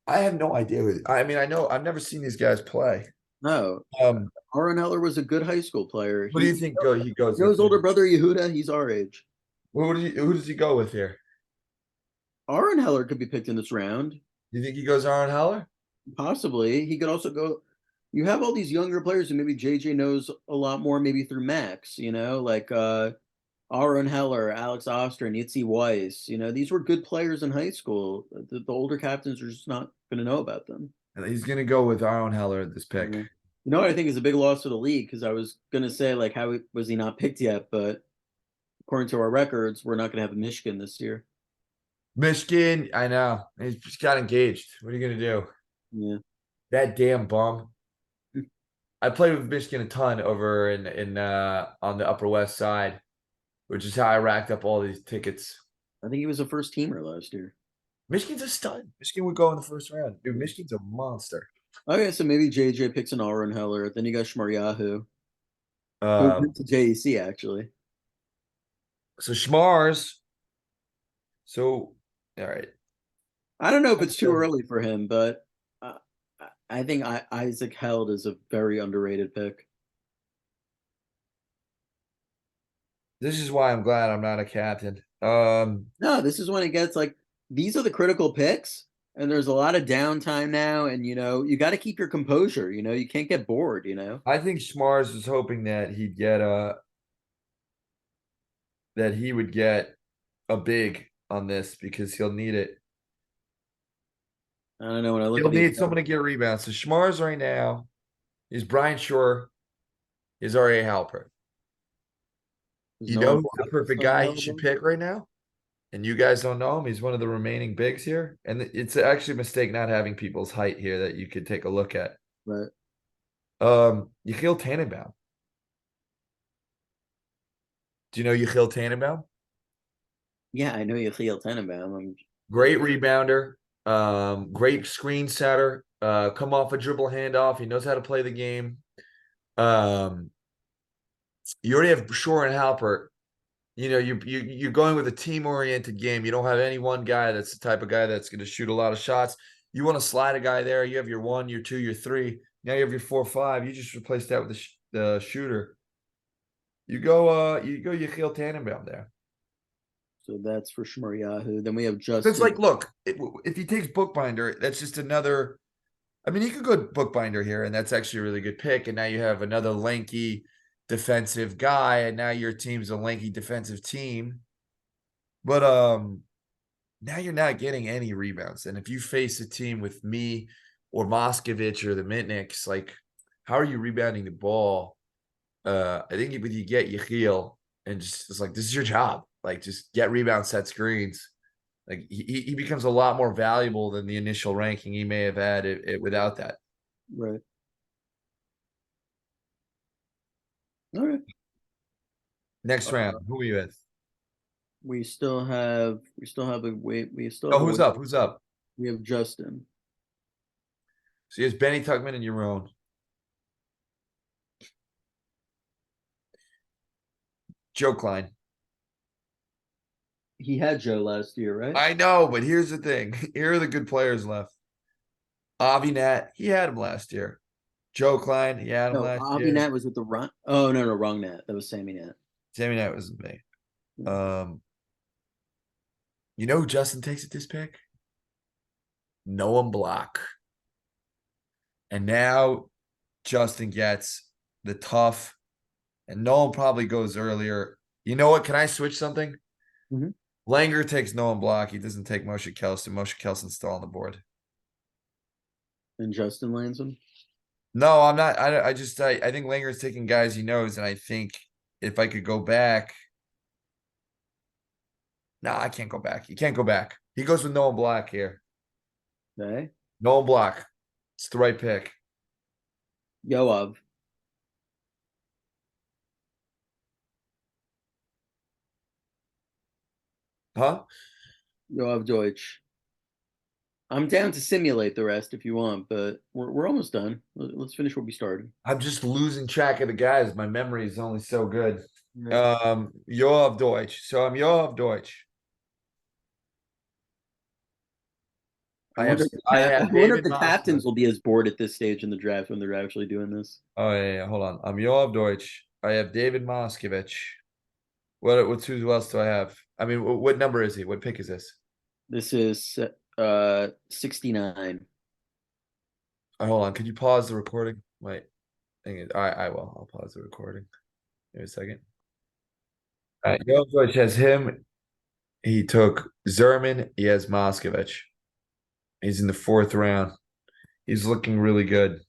I have no idea. I mean, I know I've never seen these guys play. No, Um, Aaron Heller was a good high school player. what do you think he goes with? His older brother Yehuda, he's our age. Who does he go with here? Aaron Heller could be picked in this round. Do you think he goes Aaron Heller? Possibly. He could also go. You have all these younger players, and maybe JJ knows a lot more, maybe through Max, like Aaron Heller, Alex Oster, and Yitzi Weiss. These were good players in high school. The older captains are just not going to know about them. And he's going to go with Aaron Heller at this pick. You know what I think is a big loss for the league? Because I was going to say, like, how was he not picked yet? But according to our records, we're not going to have a Michigan this year. Michigan, I know. He just got engaged. What are you going to do? Yeah. That damn bum. I played with Michigan a ton over in on the Upper West Side, which is how I racked up all these tickets. I think he was a first teamer last year. Michigan's a stud. Michigan would go in the first round. Dude, Michigan's a monster. Okay, so maybe JJ picks an Aaron Heller. Then you got Shmaryahu, who Um, went to JEC actually. so Schmars. So, all right. I don't know if it's too early for him, but I think Isaac Held is a very underrated pick. This is why I'm glad I'm not a captain. No, this is when it gets like these are the critical picks, and there's a lot of downtime now, and you got to keep your composure. You can't get bored. I think Schmars was hoping that he'd get that he would get a big on this because he'll need it. I don't know when I look He'll at these need someone to get rebounds. So Schmars right now is Brian Shore, is R.A. Halpert. You know who's the perfect guy he should pick right now? And you guys don't know him. He's one of the remaining bigs here. And it's actually a mistake not having people's height here that you could take a look at. Right. Yechiel Tannenbaum. Do you know Yechiel Tannenbaum? Yeah, I know Yechiel Tannenbaum. Great rebounder. Great screen setter. Come off a dribble handoff. He knows how to play the game. You already have Shore and Halpert. you're going with a team-oriented game. You don't have any one guy that's the type of guy that's going to shoot a lot of shots. You want to slide a guy there. You have your 1, your 2, your 3. Now you have your 4, 5. You just replace that with the shooter. You go Yechiel Tannenbaum there. So that's for Shmur Yahoo. Then we have It's Justin. like, look, if he takes Bookbinder, that's just another. I mean, he could go Bookbinder here, and that's actually a really good pick. And now you have another lanky defensive guy, and now your team's a lanky defensive team. But now you're not getting any rebounds. And if you face a team with me or Moskovich or the Mitniks, like, how are you rebounding the ball? I think if you get Yechiel and just it's like, this is your job. Like, just get rebounds, set screens. Like, he becomes a lot more valuable than the initial ranking he may have had it without that. Right. All right. Next round, who are you with? We still have a wait. We still Oh, have a who's wait. up? Who's up? We have Justin. So here's Benny Tuckman and your own. Joe Klein. He had Joe last year, right? I know, but here's the thing. Here are the good players left. Avi Nat, he had him last year. Joe Klein, he had him No, last Avi year. Nat was with the run. Oh no, wrong Nat. That was Sammy Nat. Sammy Nat wasn't me. Yeah. You know who Justin takes at this pick? Noam Block. And now Justin gets the tough, and Noam probably goes earlier. You know what? Can I switch something? Mhm. Langer takes Noam Block. He doesn't take Moshe Kelson. Moshe Kelson's still on the board. And Justin lands him. No, I'm not. I just I think Langer's taking guys he knows, and I think if I could go back, no, I can't go back. You can't go back. He goes with Noah Black here. Okay. Noah Black. It's the right pick. Yoav. Huh? Yoav Deutsch. I'm down to simulate the rest if you want, but we're almost done. Let's finish what we started. I'm just losing track of the guys. My memory is only so good. Right. Yoav Deutsch. So I'm Yoav Deutsch. I wonder if I I have wonder if David the captains Moskowitz. will be as bored at this stage in the draft when they're actually doing this. Oh yeah, hold on. I'm Yoav Deutsch. I have David Moskovich. Who else do I have? I mean, what number is he? What pick is this? This is 69. Hold on. Could you pause the recording? Wait. I will. I'll pause the recording. Give me a second. All right. Yoav Deutsch has him. He took Zerman. He has Moskovich. He's in the 4th round. He's looking really good.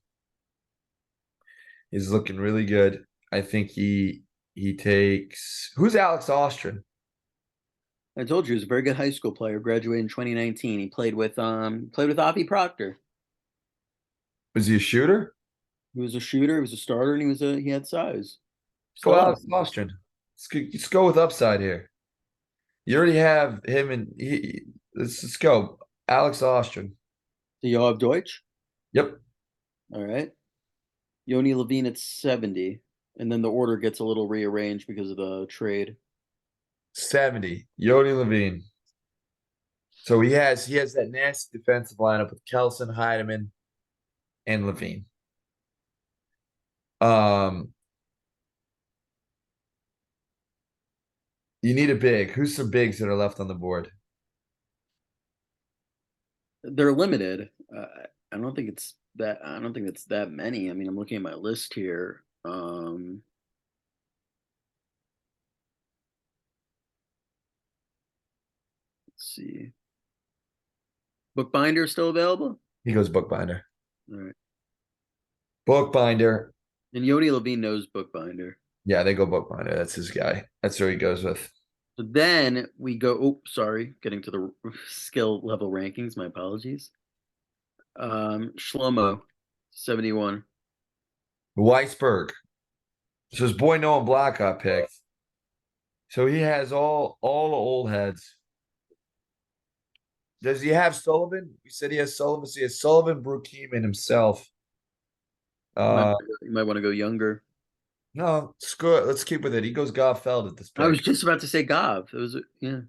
He's looking really good. I think he takes who's Alex Ostrin? I told you he was a very good high school player. Graduated in 2019. He played with Avi Proctor. Was he a shooter? He was a shooter. He was a starter, and he had size. Go Still Alex has. Ostrin. Let's go with upside here. You already have him and let's go. Alex Ostrin. The Yoav Deutsch. Yep. All right. Yoni Levine at 70. And then the order gets a little rearranged because of the trade. 70. Yodi Levine. So he has that nasty defensive lineup with Kelson, Heideman, and Levine. You need a big. Who's some bigs that are left on the board? They're limited. I don't think it's that. I don't think it's that many. I mean, I'm looking at my list here. Let's see. Bookbinder still available? He goes Bookbinder. All right. Bookbinder. And Yoni Levine knows Bookbinder. Yeah, they go Bookbinder. That's his guy. That's where he goes with. So then we go. Oh, sorry. Getting to the skill level rankings. My apologies. Shlomo, 71. Weisberg. So his boy Noah Black got picked. So he has all the old heads. Does he have Sullivan? You said he has Sullivan. So he has Sullivan, Brook Heeman himself. You might want to go younger. No, screw it. Let's keep with it. He goes Goffeld at this I was pick. just about to say Gov. It was yeah.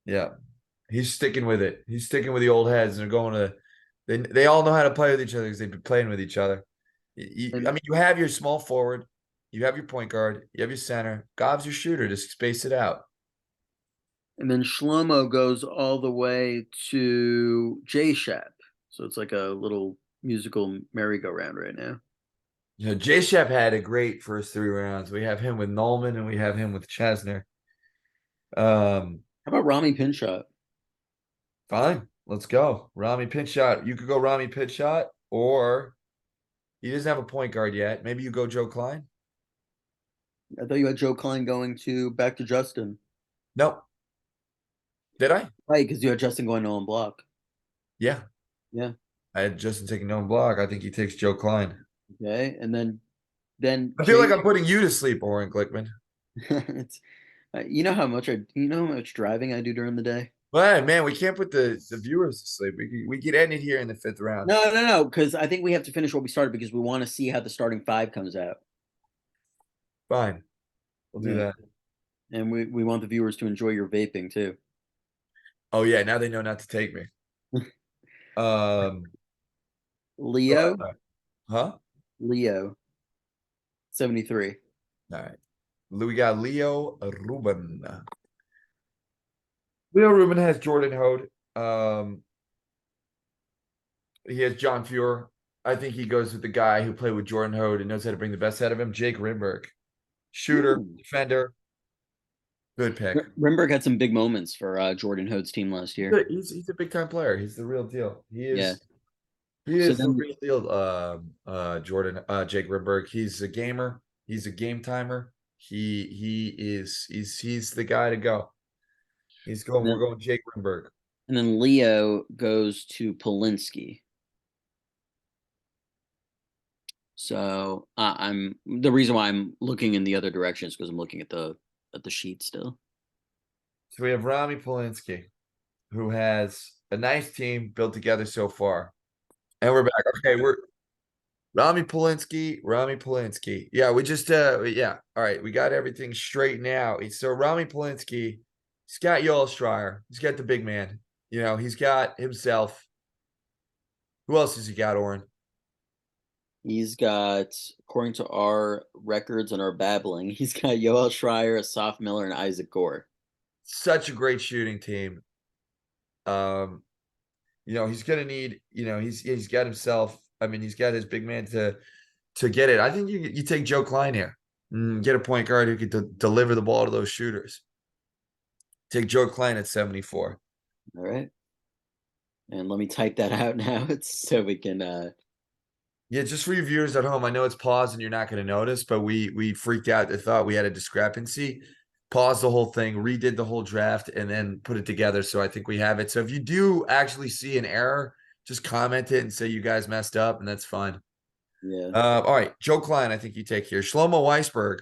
Yeah. He's sticking with it. He's sticking with the old heads, and they're going to. They all know how to play with each other because they've been playing with each other. I And mean, you have your small forward, you have your point guard, you have your center. Gobb's your shooter. Just space it out. and then Shlomo goes all the way to J Shap. So it's like a little musical merry-go-round right now. You know, Jay Shep had a great first 3 rounds. We have him with Nolman, and we have him with Chesner. Um, How about Rami Pinchot? Fine, let's go. Rami pinch shot. You could go Rami pinch shot, or he doesn't have a point guard yet. Maybe you go Joe Klein. I thought you had Joe Klein going to back to Justin. Nope. Did I? Right, because you had Justin going on block. Yeah. Yeah. I had Justin taking no block. I think he takes Joe Klein. Okay. And then I feel Jay like I'm putting you to sleep, Oren Glickman. it's you know how much driving I do during the day? Well, man, we can't put the viewers to sleep. We could end it here in the 5th round. No, because I think we have to finish what we started because we want to see how the starting five comes out. Fine, we'll do Yeah. that. And we want the viewers to enjoy your vaping too. Oh yeah, now they know not to take me. Um, Leo, huh? Leo, 73. All right. We got Leo Ruben. Leo Ruben has Jordan Hode. He has John Fuhr. I think he goes with the guy who played with Jordan Hode and knows how to bring the best out of him. Jake Rimberg, shooter, Ooh. defender, good pick. Rimberg had some big moments for Jordan Hode's team last year. He's a big time player. He's the real deal. He Yeah. is. He So is the then real deal. Jordan, Jake Rimberg. He's a gamer. He's a game timer. He's the guy to go. He's going. We're going Jake Rimberg. and then Leo goes to Polinsky. So I'm the reason why I'm looking in the other direction is because I'm looking at the sheet still. So we have Rami Polinsky, who has a nice team built together so far. And we're back. Okay, we're Rami Polinsky, Rami Polinsky. Yeah, we just yeah. All right, we got everything straight now. So Rami Polinsky, he's got Yoel Schreier. He's got the big man. You know, he's got himself. Who else has he got, Oren? He's got, according to our records and our babbling, he's got Yoel Schreier, Asaf Miller, and Isaac Gore. Such a great shooting team. Um, he's gonna need, he's got himself. I mean, he's got his big man to get it. I think you take Joe Klein here. Get a point guard who could deliver the ball to those shooters. Take Joe Klein at 74. All right. And let me type that out now so we can Yeah, just for your viewers at home, I know it's paused and you're not going to notice, but we freaked out. They thought we had a discrepancy. Paused the whole thing, redid the whole draft, and then put it together. So I think we have it. So if you do actually see an error, just comment it and say you guys messed up, and that's fine. yeah. All right, Joe Klein, I think you take here. Shlomo Weisberg.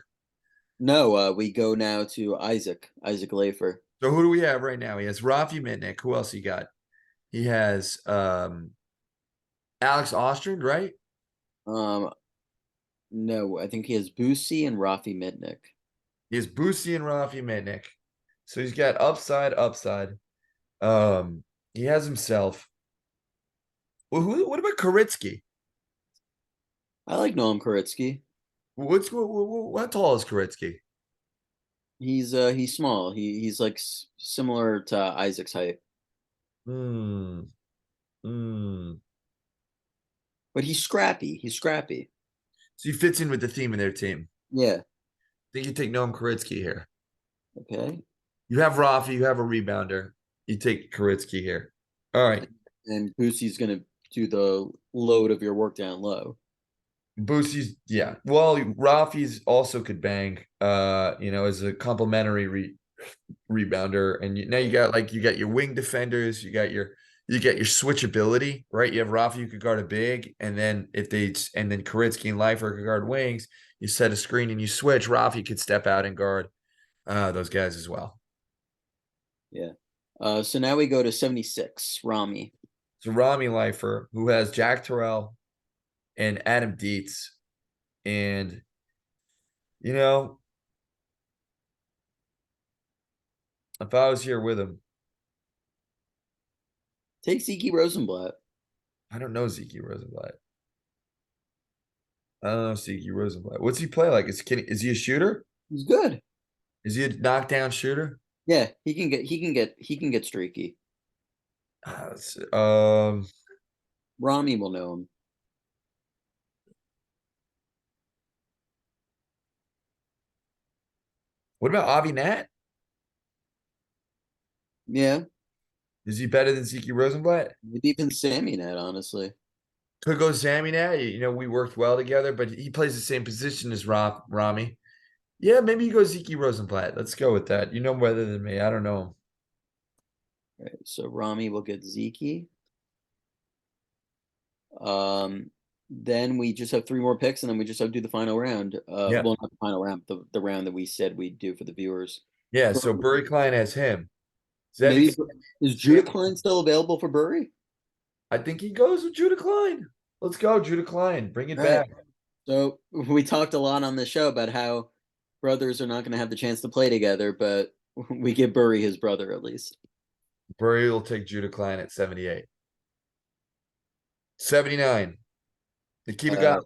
No, we go now to Isaac Lafer. So who do we have right now? He has Rafi Mitnick. Who else he got? He has Alex Ostrand, right? Um, no, I think he has Boosie and Rafi Mitnick. He has Boosie and Rafi Mitnick. So he's got upside. Um, he has himself. Well, what about Koritsky? I like Noam Koritsky. What tall is Koritsky? He's small. He's like similar to Isaac's height, Hmm. Hmm. but he's scrappy. He's scrappy. So he fits in with the theme of their team. Yeah. I think you take Noam Koritsky here. Okay. You have Rafi, you have a rebounder. You take Koritsky here. All right. And Boosie's gonna do the load of your work down low. Boosie's, yeah. Well, Rafi's also could bang, as a complimentary rebounder. And now you got your wing defenders, you got your switchability, right? You have Rafi who could guard a big, and then Koritsky and Leifer could guard wings. You set a screen and you switch. Rafi could step out and guard those guys as well. Yeah. So now we go to 76, Rami. So Rami Leifer, who has Jack Turell and Adam Dietz, and You know, if I was here with him, Take Zeke Rosenblatt. I don't know Zeke Rosenblatt. I don't know Zeke Rosenblatt. What's he play like? Is he a shooter? He's good. Is he a knockdown shooter? Yeah, he can get streaky. Let's see. Rami will know him. What about Avi Nat? Yeah, Is he better than Zeke Rosenblatt? maybe even Sammy Net, honestly. Could go Sammy Nat. You know, we worked well together, but he plays the same position as Rami. Yeah, maybe you go Zeke Rosenblatt. Let's go with that. You know him better than me. I don't know him. All right, so Rami will get Zeke. Um, then we just have three more picks, and then we just have to do the final round. Yeah. Well, not the final round, the round that we said we'd do for the viewers. Yeah. So Burry. Burry Klein has him. Is that Maybe because is Judah Klein still available for Burry? I think he goes with Judah Klein. Let's go, Judah Klein. Bring it All right. back. So we talked a lot on the show about how brothers are not going to have the chance to play together, but we give Burry his brother at least. Burry will take Judah Klein at 78. 79. Akiva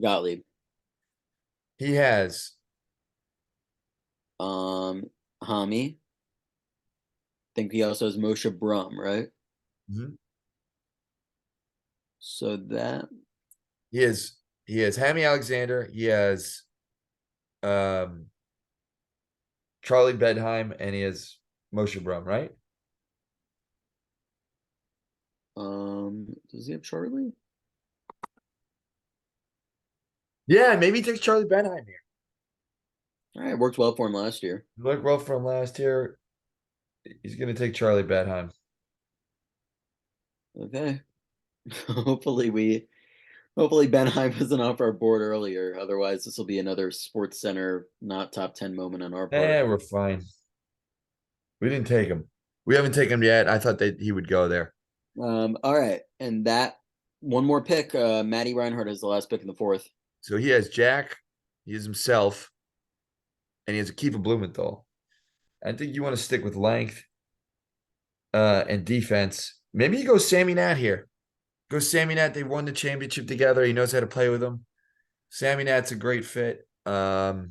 Gottlieb. He has Hami. Think he also has Moshe Brum, right? mhm. So that he has Hammy Alexander. He has um Charlie Bedheim, and he has Moshe Brum, right? Does he have Charlie? Yeah, maybe he takes Charlie Bedheim here. All right, worked well for him last year. Look well from last year. He's gonna take Charlie Bedheim. Okay. Hopefully Benheim wasn't off our board earlier. Otherwise, this will be another Sports Center not top 10 moment on our part. We're fine. We didn't take him. We haven't taken him yet. I thought that he would go there. All right. And that one more pick, Matty Reinhardt has the last pick in the fourth. So he has Jack, he has himself, and he has Akiva Blumenthal. I think you want to stick with length and defense. Maybe you go Sammy Nat here. Go Sammy Nat. They won the championship together. He knows how to play with them. Sammy Nat's a great fit. Was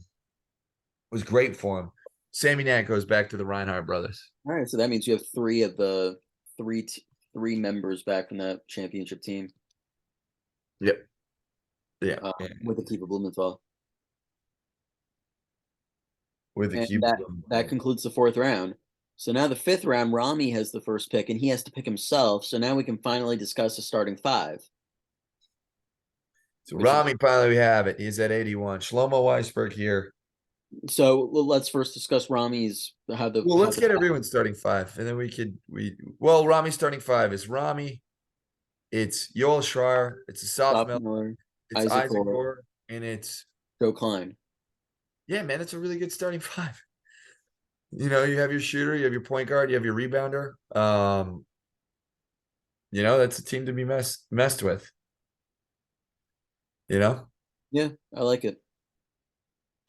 great for him. Sammy Nat goes back to the Reinhardt brothers. All right. So that means you have three of the three members back from that championship team. Yep. Yeah. With Akiva Blumenthal. With And Akiva. that concludes the fourth round. So now the fifth round, Rami has the first pick, and he has to pick himself. So now we can finally discuss the starting five. So Rami finally we have it. He's at 81. Shlomo Weisberg here. So let's first discuss Rami's Let's get everyone starting five, and then Rami's starting five is Rami. It's Yoel Schreier. It's a sophomore. It's Isaac Orr, and it's Joe Klein. Yeah, man, it's a really good starting five. You know, you have your shooter, you have your point guard, you have your rebounder. That's a team to be messed with. You know? Yeah, I like it.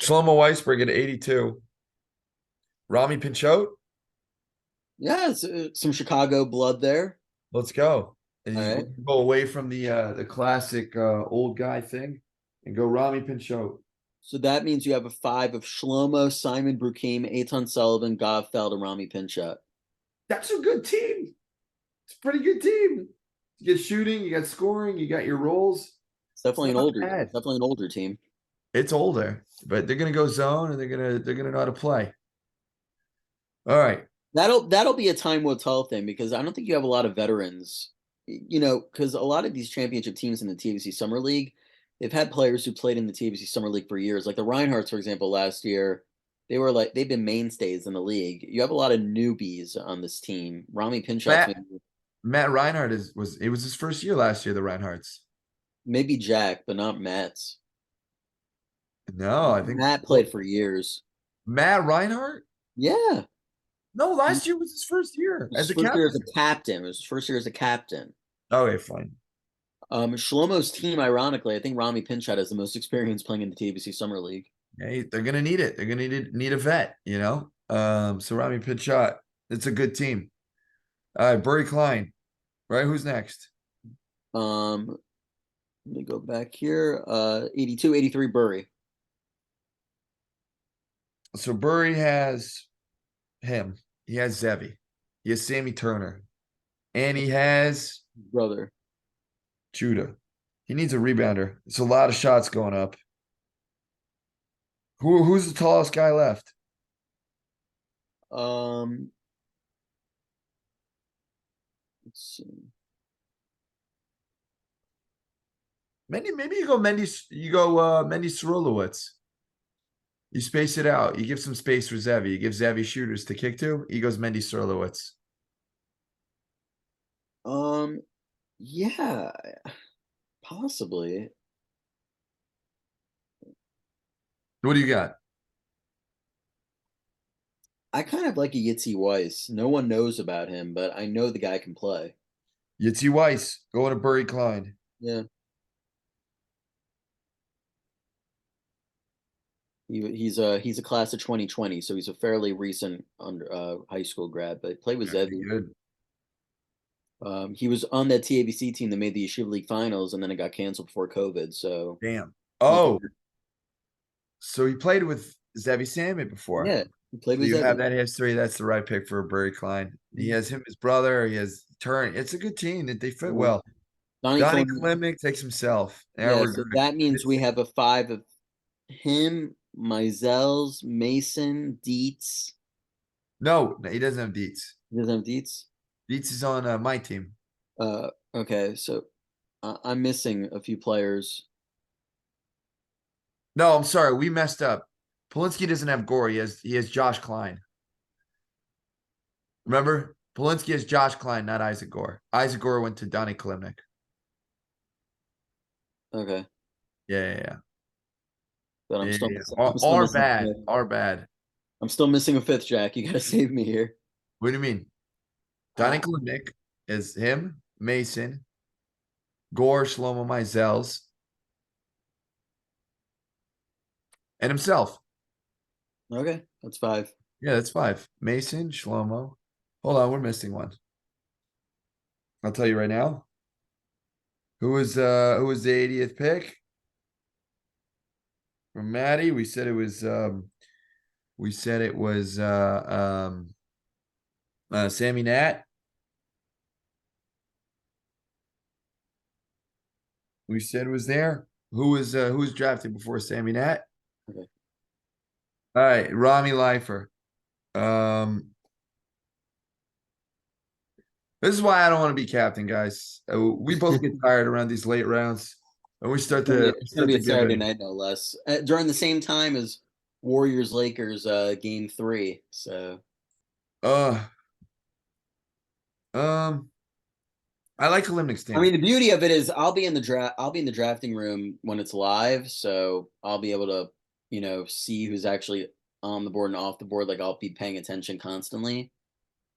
Shlomo Weisberg at 82. Rami Pinchot. Yeah, it's some Chicago blood there. Let's go. And All right. go away from the classic old guy thing and go Rami Pinchot. So that means you have a five of Shlomo, Simon Brukim, Eitan Sullivan, Govfeld, and Rami Pinchot. That's a good team. It's a pretty good team. You get shooting, you got scoring, you got your roles. It's definitely an older team. It's older, but they're gonna go zone and they're gonna know how to play. All right. That'll be a time will tell thing because I don't think you have a lot of veterans. Because a lot of these championship teams in the TABC Summer League, they've had players who played in the TABC Summer League for years. Like the Reinhardts, for example, last year, they've been mainstays in the league. You have a lot of newbies on this team. Rami Pinchot, Matt Reinhardt it was his first year last year, the Reinhardts. Maybe Jack, but not Matt's. No, I think Matt played for years. Matt Reinhardt? Yeah. No, last year was his first year as a captain. It was his first year as a captain. Okay, fine. Shlomo's team, ironically, I think Rami Pinchot has the most experience playing in the TABC Summer League. Hey, they're gonna need it. They're gonna need a vet, you know. So Rami Pitchot, it's a good team. All right, Burry Klein, right? Who's next? Um, Let me go back here. 82, 83 Burry. So Burry has him. He has Zevi. He has Sammy Turner, and he has Brother. Judah. He needs a rebounder. It's a lot of shots going up. Who's the tallest guy left? Um, let's see. Maybe you go Mendy Cerulowitz. You space it out. You give some space for Zevi. You give Zevi shooters to kick to. He goes Mendy Cerulowitz. Um, yeah, possibly. What do you got? I kind of like a Yitzy Weiss. No one knows about him, but I know the guy can play. Yitzi Weiss going to Burry Klein. Yeah. He's a class of 2020, so he's a fairly recent under high school grad, but played with Okay, Zevi. good. He was on that TABC team that made the Yeshiva League finals, and then it got canceled before COVID. So Damn. he can, Oh, so he played with Zevi Salmon before. yeah, he played So with you have Zevi. that history. That's the right pick for Burry Klein. He has him, his brother. He has Turn. It's a good team that they fit Yeah. well. Donnie Donnie Clement. Klimnik takes himself. Now Yeah, we're so good. that means we It's, have a five of him, Mizels, Mason, Dietz. no, he doesn't have Dietz. He doesn't have Dietz. Dietz is on my team. Okay, so I'm missing a few players. No, I'm sorry. We messed up. Polinsky doesn't have Gore. He has Josh Klein. Remember? Polinsky has Josh Klein, not Isaac Gore. Isaac Gore went to Donnie Klimnik. Okay, Yeah. but I'm Yeah, still yeah. missing. Are, I'm still are missing. bad. Are bad. I'm still missing a fifth, Jack. You gotta save me here. What do you mean? Donnie Uh, Klimnik is him, Mason, Gore, Shlomo Mizels, and himself. okay, that's five. Yeah, that's five. Mason, Shlomo. Hold on, we're missing one. I'll tell you right now. Who was the 80th pick? From Maddie. We said it was Sammy Nat. We said was there. Who was drafted before Sammy Nat? Okay. All right, Rami Leifer. Um, this is why I don't want to be captain, guys. We both get tired around these late rounds, and we start to It's gonna start be to a give Saturday in. night, no less, during the same time as Warriors Lakers game three. So Uh, um, I like Kalimnik's I team. mean, the beauty of it is I'll be in the draft. I'll be in the drafting room when it's live, so I'll be able to, see who's actually on the board and off the board. Like I'll be paying attention constantly.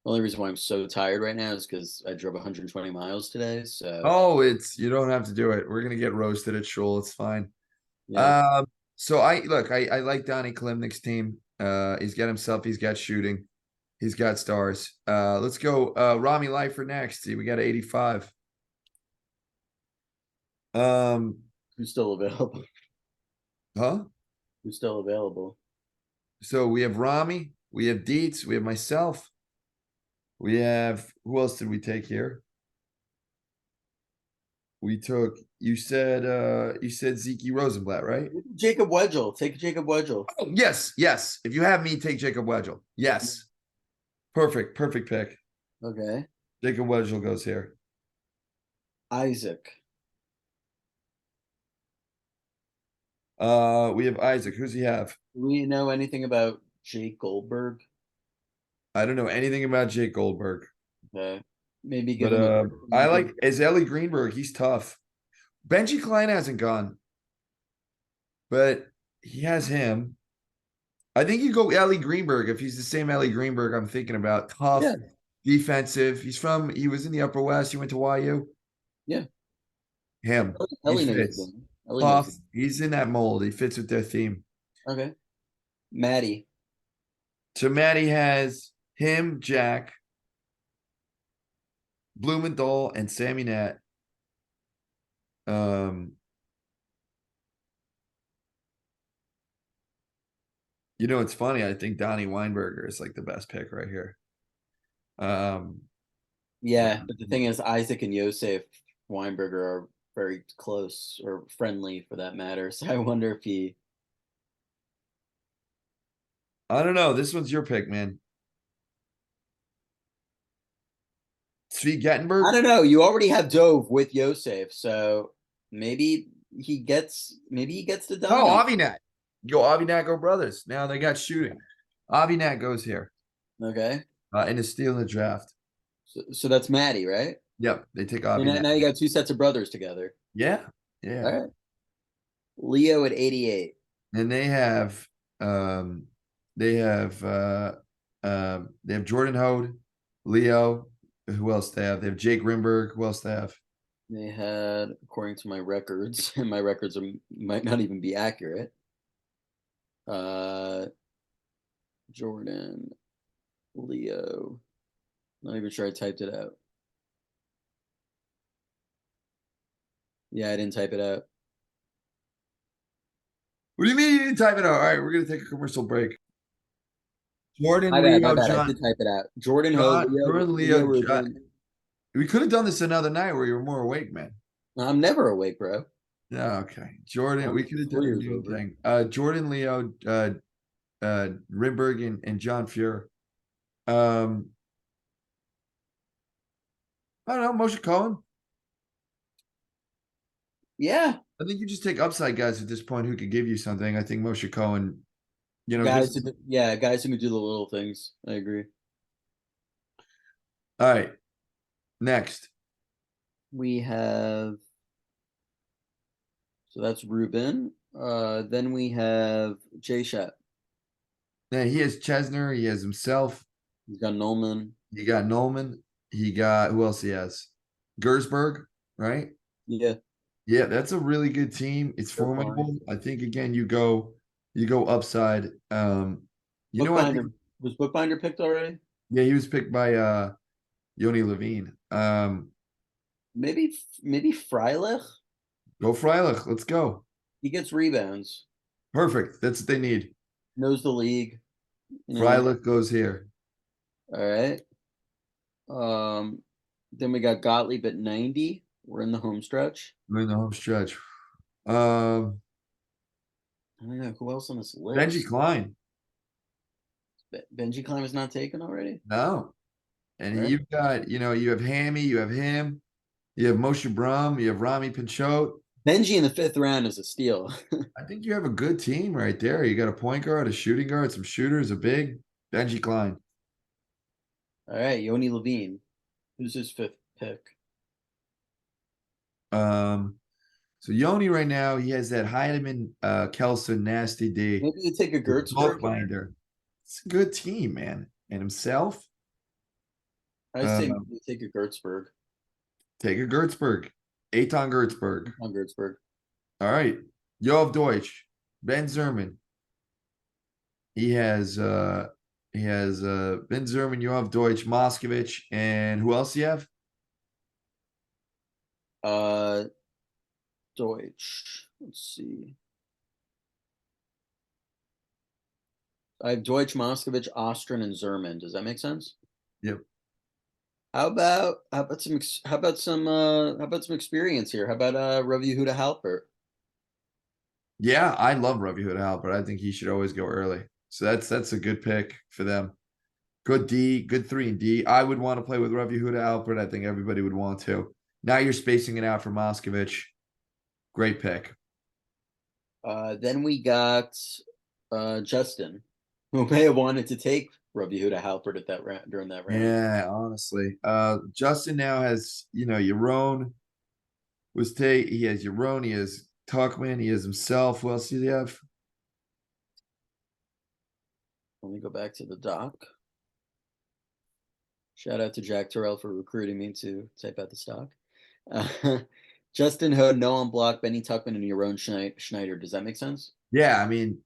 The only reason why I'm so tired right now is because I drove 120 miles today. So Oh, you don't have to do it. We're gonna get roasted at Shul. It's fine. yeah, Um, so I like Donnie Klimnik's team. He's got shooting, he's got stars. Let's go Rami Leifer next. See, we got 85. Um, who's still available? huh? Who's still available? So we have Rami, we have Dietz, we have myself, we have who else did we take here? We took you said Zeke Rosenblatt, right? Jacob Wedgel. Take Jacob Wedgel. Oh, yes. If you have me, take Jacob Wedgel. Yes. Perfect pick. Okay, Jacob Wedgel goes here. Isaac. We have Isaac. Who's he have? Do we know anything about Jake Goldberg? I don't know anything about Jake Goldberg, Okay, maybe give but him a. I Maybe give like Ellie Greenberg. He's tough. Benji Klein hasn't gone, but he has him. I think you go Ellie Greenberg if he's the same Ellie Greenberg I'm thinking about. Tough, Yeah, defensive. He was in the Upper West. He went to YU. yeah. Him. He Ellie knows the fits. game. Ellie knows the Tough. game. He's in that mold. He fits with their theme. Okay. Maddie. So Maddie has him, Jack, Blumenthal, and Sammy Nat. Um, it's funny. I think Donnie Weinberger is like the best pick right here. Um, Yeah, but the thing is, Isaac and Yosef Weinberger are very close or friendly for that matter. So I wonder if he. I don't know. This one's your pick, man. Svi I Gettenberg. don't know. You already have Dove with Yosef, so maybe maybe he gets to Oh, Donnie. Avinat. Go Avinat, go brothers. Now they got shooting. Avinat goes here. Okay. And is stealing the draft. So that's Maddie, right? Yep, they take So now, Avinat. now you got two sets of brothers together. Yeah, All yeah. right. Leo at 88. And um they have Jordan Hode, Leo. Who else they have? They have Jake Rimberg. Who else they have? They had, according to my records, and my records might not even be accurate. Uh, Jordan, Leo. Not even sure I typed it out. Yeah, I didn't type it out. What do you mean you didn't type it out? All right, we're gonna take a commercial break. My Jordan, bad, my Leo, bad. I did type it out. Jordan Ho, Jordan, Leo Leo, John. Rubin. We could have done this another night where you were more awake, man. I'm never awake, bro. Yeah, okay. Jordan, I'm we could have done 4 the years noon over. thing. Jordan, Leo, Rimberg, and John Fuhr. Um, I don't know, Moshe Cohen. Yeah, I think you just take upside guys at this point who could give you something. I think Moshe Cohen, guys. gives. Yeah, guys who can do the little things. I agree. All right, next. We have so that's Ruben. Then we have Jay Shat. Now he has Chesner. He has himself. He's got Nolman. He got Nolman. He got who else? He has Gersberg, right? Yeah, Yeah, that's a really good team. It's they're fine. formidable. I think again, you go upside. I think Bookbinder was Bookbinder picked already? yeah, he was picked by Yoni Levine. Maybe Freilich. Go Freilich. Let's go. He gets rebounds, Perfect. That's what they need. knows the league. You know. Freilich goes here. All right. Then we got Gottlieb at 90. We're in the home stretch. We're in the home stretch. Um, I don't know who else on this Benji list. Klein. Benji Klein is not taken already. No. And All right. you've got, you have Hammy, you have him, you have Moshe Brum, you have Rami Pinchot. Benji in the fifth round is a steal. I think you have a good team right there. You got a point guard, a shooting guard, some shooters, a big Benji Klein. All right, Yoni Levine. Who's his fifth pick? So Yoni right now, he has that Heidemann, Kelson, Nasty D, Maybe you take a Gertzberg here. Binder. It's a good team, man. And himself, I say uh, maybe take a Gertzberg. take a Gertzberg, Eitan Gertzberg. On Gertzberg. All right, Yoav Deutsch, Ben Zerman. He has Ben Zerman, Yoav Deutsch, Moskovich, and who else do you have? Uh, Deutsch. Let's see. I have Deutsch, Moskovich, Ostrin, and Zerman. Does that make sense? Yep. How about some experience here? How about Rav Yehuda Halpert? Yeah, I love Ravi Hood Halpert. I think he should always go early. So that's a good pick for them. Good D, good 3 and D. I would want to play with Ravi Huda Alpert. I think everybody would want to. Now you're spacing it out for Moskovich. Great pick. Then we got Justin, who may have wanted to take Rav Yehuda Halpert at that round during that round. Yeah, honestly. Justin now has, Yaron he has Yaron, he has Tuckman, he has himself. Who else do you have? Let me go back to the doc. Shout out to Jack Turell for recruiting me to type out the stock. Justin Ho, Noam Block, Benny Tuckman, and Yaron Schneider. Does that make sense? Yeah, I mean,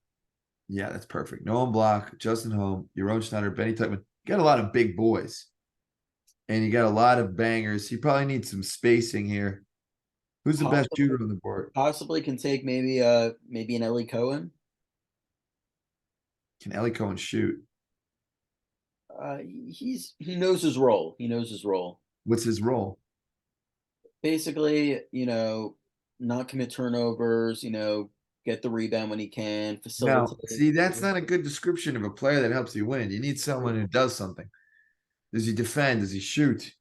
Yeah, that's perfect. Nolan Block, Justin Holm, Yaron Schneider, Benny Tuckman. You got a lot of big boys. And you got a lot of bangers. You probably need some spacing here. Who's the best Possibly, shooter on the board? possibly can take maybe an Ellie Cohen. Can Ellie Cohen shoot? He knows his role. He knows his role. What's his role? Basically, not commit turnovers. Get the rebound when he can, Now, facilitate. see, that's not a good description of a player that helps you win. You need someone who does something. Does he defend? Does he shoot?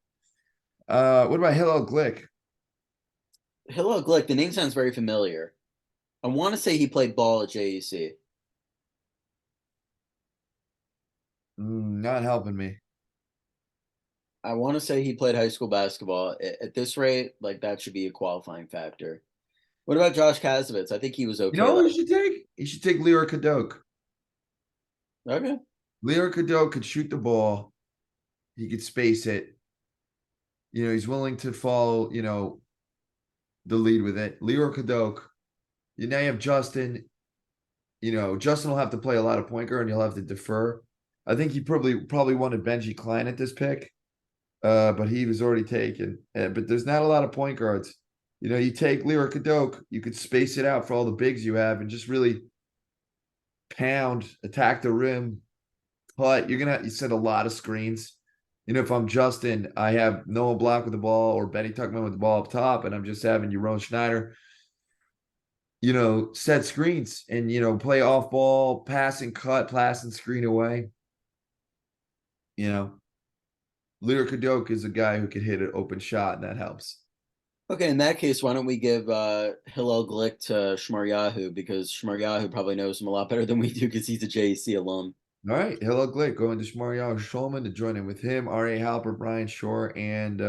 What about Hillel Glick? Hello, Glick. The name sounds very familiar. I want to say he played ball at JEC. Not helping me. I want to say he played high school basketball. At this rate, like that should be a qualifying factor. What about Josh Kazovitz? I think he was You okay know who last. you should take? You should take Lior Kadok. Okay. Lior Kadok could shoot the ball. He could space it. He's willing to follow, the lead with it. Lior Kadok. You now have Justin. Justin will have to play a lot of point guard and you'll have to defer. I think he probably wanted Benji Klein at this pick, but he was already taken. But there's not a lot of point guards. You take Lyra Kadok, you could space it out for all the bigs you have and just really pound, attack the rim, cut. You send a lot of screens. If I'm Justin, I have Noah Block with the ball or Benny Tuckman with the ball up top, and I'm just having Yaron Schneider set screens and, play off ball, pass and cut, pass and screen away. Lyra Kadok is a guy who can hit an open shot, and that helps. Okay, in that case, why don't we give Hillel Glick to Shmar because Shmar probably knows him a lot better than we do because he's a JEC alum. All right. Hello, Glick. Going to Shmaryal Shulman to join in with him. R.A. Halper, Brian Shore, and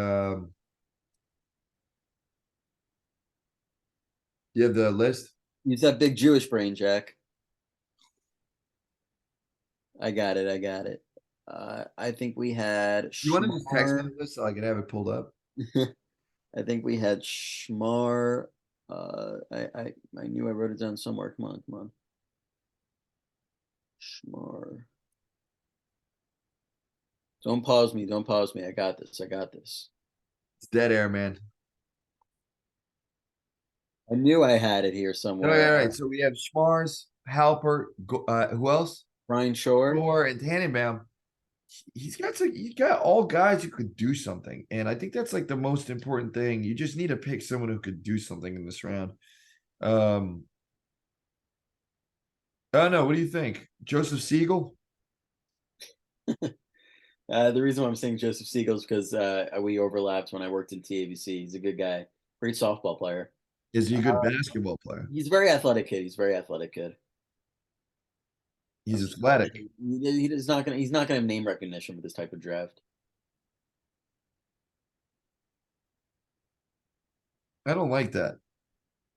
you have the list? He's that big Jewish brain, Jack. I got it. I got it. I think we had You want to just text me Shmar. the list so I can have it pulled up? I think we had Shmar. I knew I wrote it down somewhere. Come on, come on. Shmar. Don't pause me. Don't pause me. I got this. I got this. It's dead air, man. I knew I had it here All somewhere. right, all right. So we have Schmars, Halper, who else? Brian Shore. Shore and Tannenbaum. He's got all guys who could do something. And I think that's like the most important thing. You just need to pick someone who could do something in this round. I don't know. What do you think? Joseph Siegel? The reason why I'm saying Joseph Siegel is because we overlapped when I worked in TABC. He's a good guy, great softball player. Is he a good basketball player? He's a very athletic kid. He's a very athletic kid. He's athletic. He's not gonna have name recognition with this type of draft. I don't like that.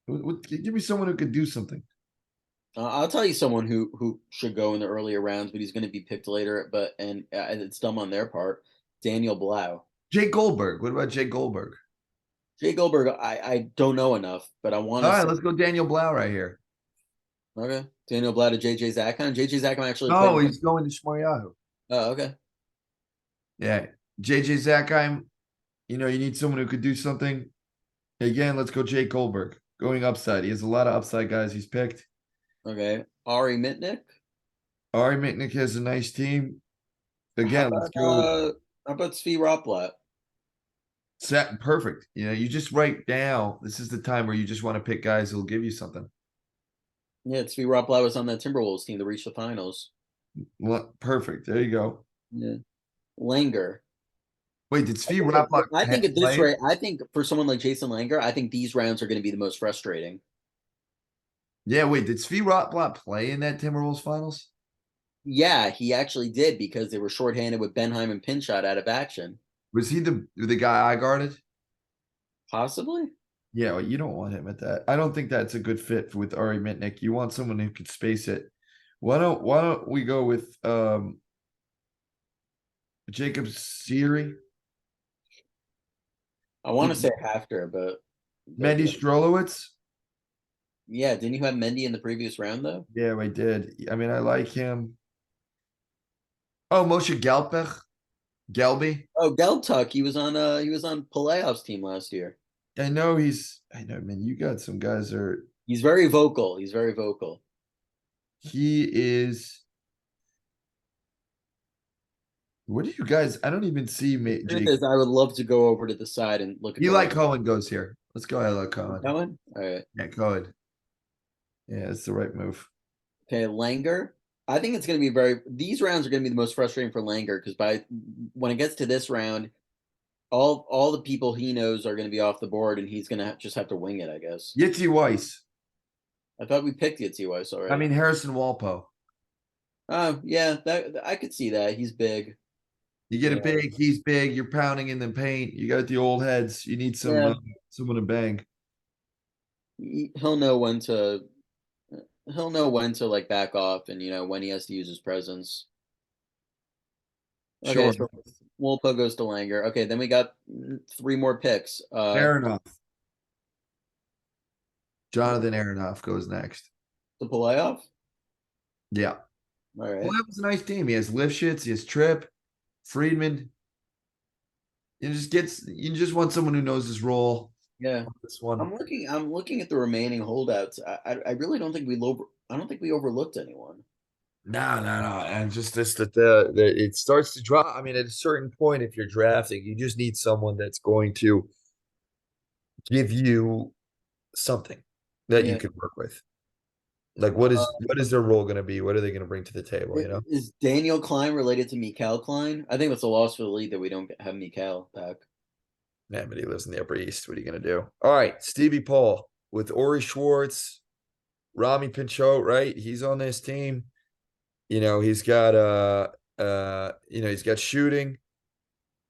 Give me someone who could do something. I'll tell you someone who should go in the earlier rounds, but he's going to be picked later. And it's dumb on their part. Daniel Blau. Jake Goldberg. What about Jake Goldberg? Jay Goldberg, I don't know enough, but I want All to right, say let's go Daniel Blau right here. okay. Daniel Blau to JJ Zakon. JJ Zakon actually No, played. he's going to Shmar. Oh, okay. Yeah. JJ Zakheim, you need someone who could do something. Again, let's go Jake Goldberg. Going upside. He has a lot of upside guys he's picked. Okay. Ari Mitnick. Ari Mitnick has a nice team. How Again, let's go about Svi Rotblat? set perfect. You just write down. This is the time where you just want to pick guys who'll give you something. Yeah, Svi Rotblat was on that Timberwolves team to reach the finals. Well, perfect. There you go. Yeah. Langer. Wait, did Svi Raplock I think at this play? rate, I think for someone like Jason Langer, I think these rounds are going to be the most frustrating. Yeah, wait, did Svi Rotblat play in that Timberwolves finals? Yeah, he actually did because they were shorthanded with Benheim and Pinchot out of action. Was he the guy I guarded? Possibly. Yeah, well, you don't want him at that. I don't think that's a good fit with Ari Mitnick. You want someone who could space it. Why don't we go with Jacob Siri? I want to say Hafter, but Mendy Strolowitz? Yeah, didn't you have Mendy in the previous round though? Yeah, I did. I mean, I like him. Oh, Moshe Gelby. Oh, Geltuck, he was on Palayoff's team last year. I know, man, you got some guys that are, He's very vocal. He's very vocal. he is, what do you guys, I don't even see The truth Jake. is, I would love to go over to the side and look at the Eli rank. Cohen goes here. Let's go ahead, let Cohen. Going? All right. Yeah, Cohen. Yeah, it's the right move. Okay, Langer. I think it's going to be very. These rounds are going to be the most frustrating for Langer because by when it gets to this round, all the people he knows are going to be off the board, and he's going to just have to wing it. I guess. Yitzy Weiss. I thought we picked Yitzy Weiss I already. mean, Harrison Walpo. Oh yeah, that I could see that. He's big. You get a Yeah, big, he's big, you're pounding in the paint. You got the old heads. You need some yeah. someone to bang. He'll know when to. He'll know when to like back off, and when he has to use his presence. Okay, Sure. so Wolpa goes to Langer. Okay, then we got three more picks. Aronoff. Jonathan Aronoff goes next. The playoff. Yeah. All Well, right. that was a nice team. He has Lifshitz, he has Tripp, Friedman. You just want someone who knows his role. Yeah. This one. I'm looking at the remaining holdouts. I really don't think I don't think we overlooked anyone. No, no, no. And just this that it starts to drop. I mean, at a certain point, if you're drafting, you just need someone that's going to give you something that you Yeah. can work with. Like Uh, what is their role going to be? What are they going to bring to the table? You know, is Daniel Klein related to Mikael Klein? I think that's a loss for the league that we don't have Mikael back. man, but he lives in the Upper East. What are you going to do? All right, Stevie Paul with Ori Schwartz, Rami Pinchot, right? He's on this team. He's got he's got shooting.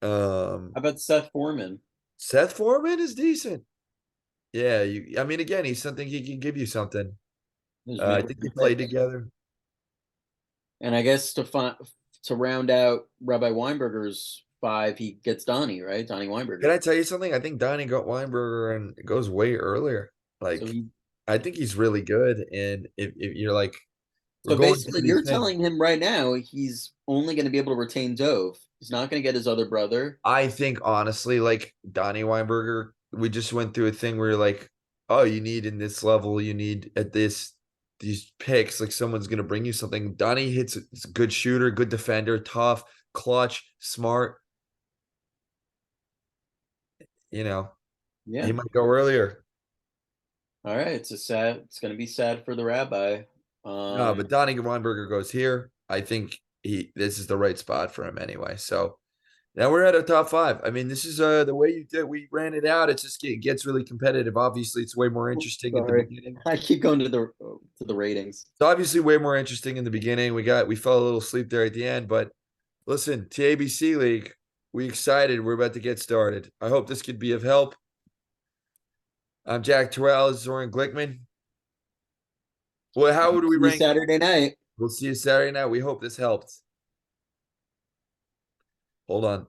How about Seth Foreman? Seth Foreman is decent. Yeah, I mean, again, he's something he can give you something. His I middle think they played picks. together. And I guess to round out Rabbi Weinberger's five, he gets Donnie, right? Donnie Can Weinberger. I tell you something? I think Donnie got Weinberger and it goes way earlier. So Like, he I think he's really good. And if you're like, we're so going through basically these you're things. telling him right now he's only going to be able to retain Dove. He's not going to get his other brother. I think honestly, like Donnie Weinberger, we just went through a thing where you're like, oh, you need in this level, you need at these picks, like someone's gonna bring you something. Donnie is a good shooter, good defender, tough, clutch, smart. You know, he Yeah. might go earlier. All right. It's going to be sad for the rabbi. No, Um, but Donnie Weinberger goes here. I think this is the right spot for him anyway. So now we're at a top five. I mean, this is the way you did. We ran it out. It gets really competitive. Obviously, it's way more interesting at the sorry. beginning. I keep going to the ratings. It's obviously way more interesting in the beginning. We fell a little asleep there at the end, but listen, TABC League, we excited. We're about to get started. I hope this could be of help. I'm Jack Turell. This is Oren Glickman. Well, how would we See you rank? Saturday night. We'll see you Saturday night. We hope this helped. Hold on.